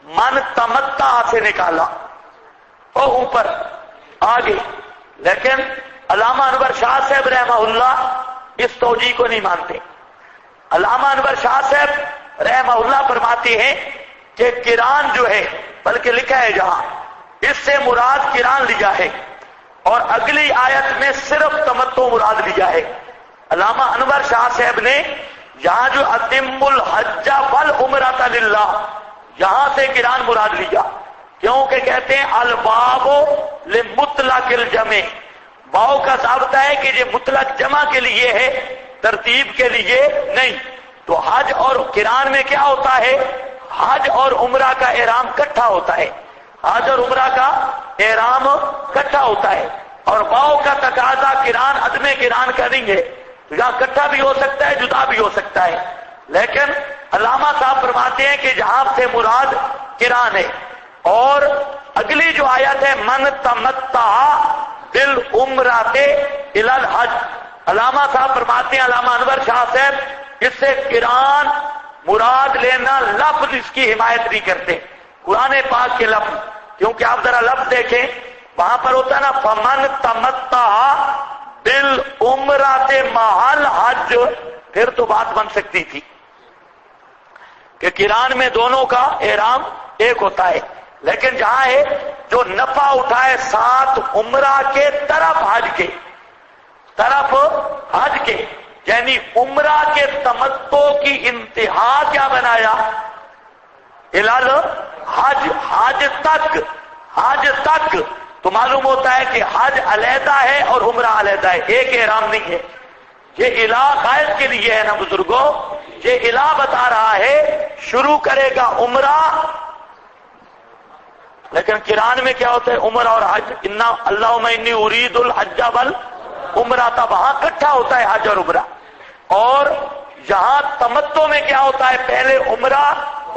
من تمتع سے نکالا اور اوپر آگے. لیکن علامہ انور شاہ صاحب رحمہ اللہ اس توجیہ کو نہیں مانتے. علامہ انور شاہ صاحب رحمہ اللہ فرماتے ہیں کہ قران جو ہے، بلکہ لکھا ہے جہاں، اس سے مراد قران لیا ہے، اور اگلی آیت میں صرف تمتع مراد لیا ہے. علامہ انور شاہ صاحب نے یہاں جو اتم الحج والعمرۃ للہ، یہاں سے قران مراد لیا، کیونکہ کہتے ہیں الباب لمطلق الجمع. واو کا ضابطہ ہے کہ یہ مطلق جمع کے لیے ہے، ترتیب کے لیے نہیں. تو حج اور قران میں کیا ہوتا ہے؟ حج اور عمرہ کا احرام اکٹھا ہوتا ہے، حج اور عمرہ کا احرام اکٹھا ہوتا ہے. اور واو کا تقاضا قران عدم قران کا نہیں ہے، یہاں اکٹھا بھی ہو سکتا ہے، جدا بھی ہو سکتا ہے. لیکن علامہ صاحب فرماتے ہیں کہ جہاں سے مراد قران ہے. اور اگلی جو آیت ہے من تمتع بالعمرۃ الی الحج، علامہ صاحب فرماتے ہیں، علامہ انور شاہ صاحب، اس سے قران مراد لینا لفظ اس کی حمایت نہیں کرتے، قرآن پاک کے لفظ. کیونکہ آپ ذرا لفظ دیکھیں، وہاں پر ہوتا ہے نا فمن تمتع بالعمرۃ مع الحج، پھر تو بات بن سکتی تھی کہ قران میں دونوں کا احرام ایک ہوتا ہے. لیکن جہاں ہے جو نفع اٹھائے ساتھ عمرہ کے طرف حج کے، طرف حج کے، یعنی عمرہ کے تمتع کی انتہا کیا بنایا؟ الال حج، حج تک، حج تک. تو معلوم ہوتا ہے کہ حج علیحدہ ہے اور عمرہ علیحدہ ہے، ایک احرام نہیں ہے. یہ الہ غائب کے لیے ہے نا بزرگوں، یہ الہ بتا رہا ہے شروع کرے گا عمرہ. لیکن قرآن میں کیا ہوتا ہے؟ عمرہ اور حج. اللہم انی ارید الحج والعمرہ، تب وہاں اکٹھا ہوتا ہے حج اور عمرہ. اور یہاں تمتع میں کیا ہوتا ہے؟ پہلے عمرہ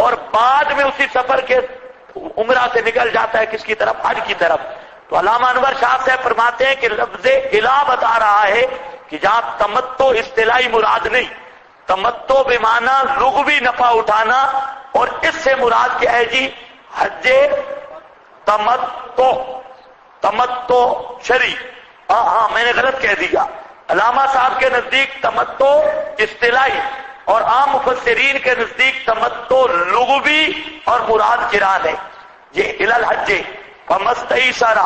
اور بعد میں اسی سفر کے عمرہ سے نکل جاتا ہے کس کی طرف؟ حج کی طرف. تو علامہ انور شاہ صاحب فرماتے ہیں کہ لفظ الہ بتا رہا ہے کہ جہاں تمتع اصطلاحی مراد نہیں، تمتع بمعنی لغوی نفع اٹھانا، اور اس سے مراد کیا ہے جی؟ حج تمتع، تمتع شرعی. ہاں میں نے غلط کہہ دیا. علامہ صاحب کے نزدیک تمتع اصطلاحی، اور عام مفسرین کے نزدیک تمتع لغوی اور مراد قران ہے. یہ الی الحج فمستیسر.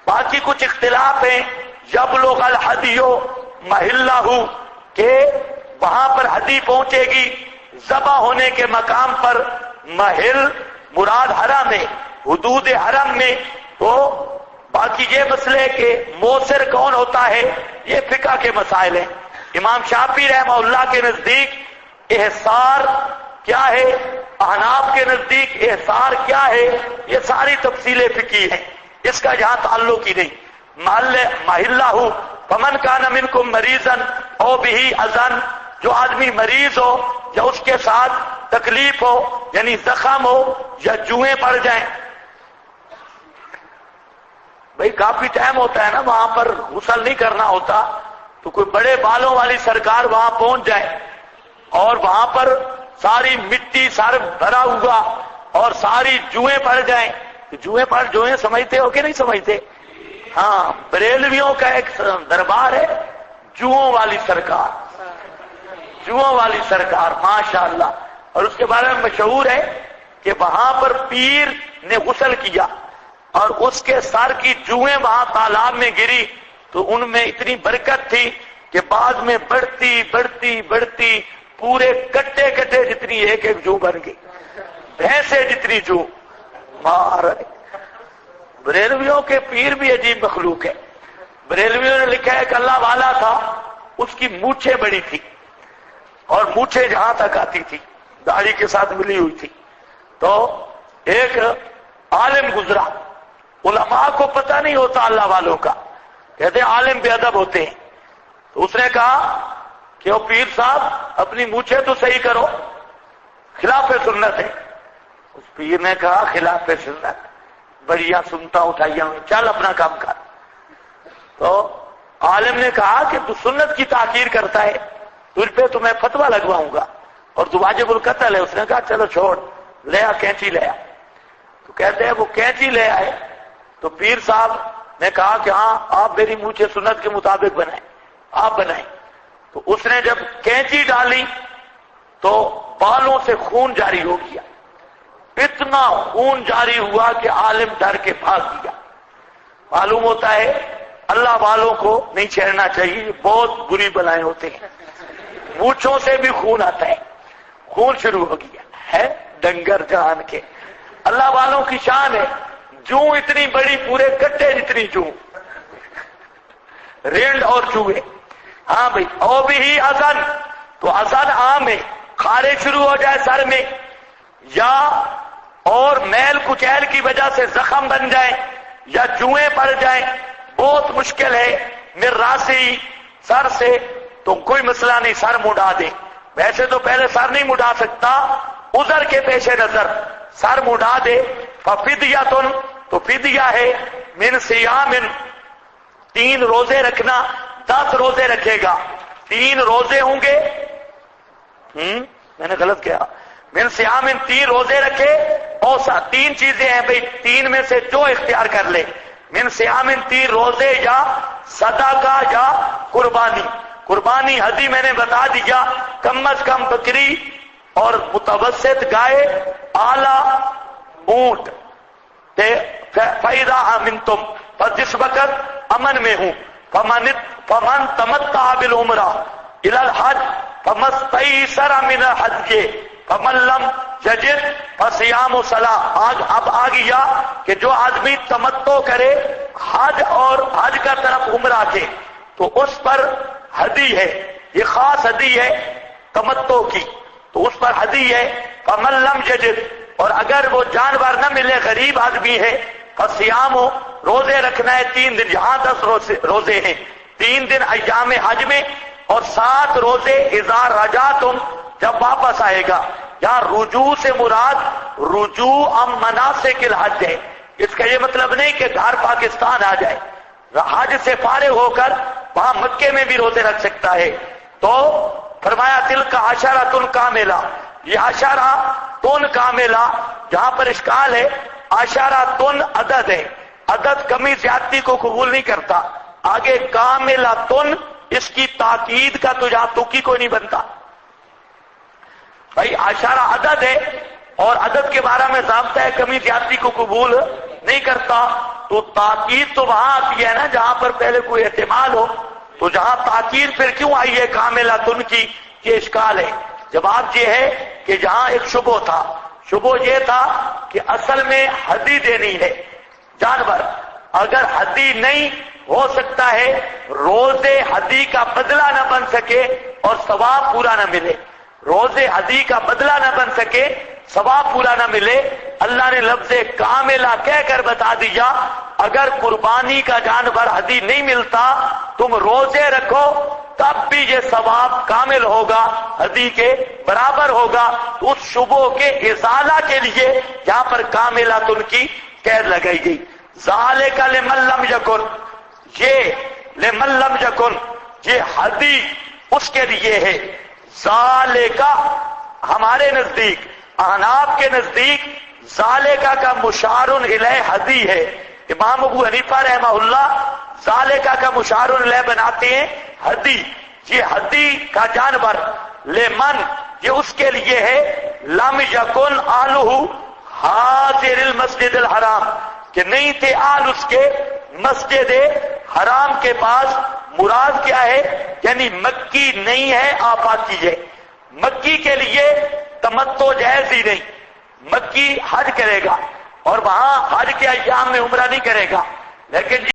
باقی کچھ اختلاف ہیں. یبلغ الحدی محلہ، کہ وہاں پر ہدی پہنچے گی ذبح ہونے کے مقام پر محل مراد حرم ہے، حدود حرم میں، تو باقی یہ مسئلے کہ موثر کون ہوتا ہے یہ فقہ کے مسائل ہیں۔ امام شافعی رحمہ اللہ کے نزدیک احصار کیا ہے، احناف کے نزدیک احصار کیا ہے، یہ ساری تفصیلیں فقہی ہیں، اس کا جہاں تعلق ہی نہیں۔ محلہ فمن کان منکم مریضا او بہ اذن، جو آدمی مریض ہو یا اس کے ساتھ تکلیف ہو یعنی زخم ہو یا جوئیں پڑ جائیں، بھئی کافی ٹائم ہوتا ہے نا وہاں پر غسل نہیں کرنا ہوتا، تو کوئی بڑے بالوں والی سرکار وہاں پہنچ جائے اور وہاں پر ساری مٹی سر بھرا ہوا اور ساری جوئیں پڑ جائیں، جوئیں سمجھتے ہو کہ نہیں سمجھتے؟ ہاں، بریلویوں کا ایک دربار ہے جوؤں والی سرکار ماشاءاللہ، اور اس کے بارے میں مشہور ہے کہ وہاں پر پیر نے غسل کیا اور اس کے سر کی جوئیں وہاں تالاب میں گری تو ان میں اتنی برکت تھی کہ بعد میں بڑھتی پورے کٹے جتنی ایک جو بن گئی، بھینسے جتنی جو مار۔ بریلویوں کے پیر بھی عجیب مخلوق ہے۔ بریلویوں نے لکھا ہے کہ اللہ والا تھا، اس کی مونچھیں بڑی تھی اور مونچھیں جہاں تک آتی تھی، داڑھی کے ساتھ ملی ہوئی تھی۔ تو ایک عالم گزرا، علماء کو پتہ نہیں ہوتا اللہ والوں کا، کہتے ہیں عالم بے ادب ہوتے ہیں، تو اس نے کہا کہ وہ پیر صاحب اپنی مونچھیں تو صحیح کرو، خلاف سنت ہے۔ اس پیر نے کہا خلاف سنت، بڑھیا سنتا اٹھائیا ہوں، چل اپنا کام کر۔ تو عالم نے کہا کہ تو سنت کی تاخیر کرتا ہے، تجھ پہ تو میں فتویٰ لگواؤں گا اور تو واجب القتل ہے۔ اس نے کہا چلو چھوڑ، لے آ کینچی لے آ۔ تو کہتے ہیں وہ کینچی لے آئے، تو پیر صاحب نے کہا کہ ہاں آپ میری مونچھیں سنت کے مطابق بنائیں، آپ بنائیں۔ تو اس نے جب کینچی ڈالی تو بالوں سے خون جاری ہو گیا، اتنا خون جاری ہوا کہ عالم ڈر کے بھاگ گیا۔ معلوم ہوتا ہے اللہ والوں کو نہیں چھیڑنا چاہیے، بہت بری بلائیں ہوتے ہیں، مونچھوں سے بھی خون آتا ہے، خون شروع ہو گیا ہے ڈنگر جان کے۔ اللہ والوں کی شان ہے، جو اتنی بڑی پورے کٹے جتنی جو رینڈ اور چوہے۔ ہاں بھائی، او بھی اذن، تو اذن عام ہے، خارے شروع ہو جائے سر میں، یا اور میل کچیل کی وجہ سے زخم بن جائے یا جوئیں پڑ جائیں، بہت مشکل ہے میرے راسی سر سے، تو کوئی مسئلہ نہیں، سر مڈا دے۔ ویسے تو پہلے سر نہیں مڈا سکتا، عذر کے پیش نظر سر مڈا دے۔ ففدیۃ، تو فدیہ ہے من صیام، 3 روزے رکھنا، 10 روزے رکھے گا، 3 روزے ہوں گے، میں نے غلط کیا، من صیام 3 روزے رکھے، اور 3 چیزیں ہیں بھئی، 3 میں سے جو اختیار کر لے، من صیام 3 روزے یا صدقہ یا قربانی حدی میں نے بتا دیا، کم از کم بکری اور متوسط گائے، اعلی اونٹ۔ فَإِذَا أَمِنْتُمْ، پر جس وقت امن میں ہوں، فَمَنْ تَمَتَّعَ بِالْعُمْرَةِ إِلَى الْحَجِّ فَمَا اسْتَيْسَرَ مِنَ الْحَدْيِ فَمَنْ لَمْ يَجِدْ فَصِيَامُ صَلَاةٍ۔ اب آ گیا کہ جو آدمی تمتع کرے حج اور حج کا طرف عمرہ کے، تو اس پر ہدی ہے، یہ خاص ہدی ہے تمتع کی، تو اس پر ہدی ہے۔ فَمَنْ لَمْ يَجِدْ، اور اگر وہ جانور نہ ملے، غریب آدمی ہے، فصیام، روزے رکھنا ہے 3 دن، یہاں 10 روزے ہیں، 3 دن ایام حج میں، اور 7 روزے اذا رجعتم، جب واپس آئے گا۔ یہاں رجوع سے مراد رجوع مناسک الحج ہے، اس کا یہ مطلب نہیں کہ گھر پاکستان آ جائے، حج سے فارغ ہو کر وہاں مکے میں بھی روزے رکھ سکتا ہے۔ تو فرمایا تلک عشرۃ کاملہ، یہ عشرۃ کاملہ، جہاں پر اشکال ہے عشرۃ عدد ہے، عدد کمی زیادتی کو قبول نہیں کرتا، آگے کاملۃ اس کی تاکید کا تو جہاں توکی کو نہیں بنتا۔ بھائی عشرہ عدد ہے اور عدد کے بارے میں ضابطہ ہے کمی زیادتی کو قبول نہیں کرتا، تو تاکید تو وہاں آتی ہے نا جہاں پر پہلے کوئی احتمال ہو، تو جہاں تاکید پھر کیوں آئی ہے کاملۃ کی، یہ اشکال ہے۔ جواب یہ ہے کہ جہاں ایک شبہ تھا، شبہ یہ تھا کہ اصل میں ہدی دینی ہے جانور، اگر ہدی نہیں ہو سکتا ہے روزے ہدی کا بدلہ نہ بن سکے اور ثواب پورا نہ ملے، روزے ہدی کا بدلہ نہ بن سکے ثواب پورا نہ ملے، اللہ نے لفظ کاملہ کہہ کر بتا دیا اگر قربانی کا جانور ہدی نہیں ملتا تم روزے رکھو تب بھی یہ ثواب کامل ہوگا، ہدی کے برابر ہوگا۔ اس شبہ کے ازالہ کے لیے یہاں پر کاملۃ کی قید لگائی گئی۔ ذالک لمن لم یکن، یہ لمن لم یکن یہ ہدی اس کے لیے ہے۔ ذالک ہمارے نزدیک، احناف کے نزدیک ذالک کا مشار الیہ ہدی ہے۔ امام ابو حنیفہ رحمہ اللہ ذالک کا مشار الیہ بناتے ہیں ہدی، یہ ہدی کا جانور لمن یہ اس کے لیے ہے لم یکن آلہ حاضر المسجد الحرام کہ نہیں تھے آل اس کے مسجد حرام کے پاس۔ مراد کیا ہے؟ یعنی مکی نہیں ہے، آفاقی ہے۔ مکی کے لیے تمتع جائز ہی نہیں، مکی حج کرے گا اور وہاں حج کے ایام میں عمرہ نہیں کرے گا، لیکن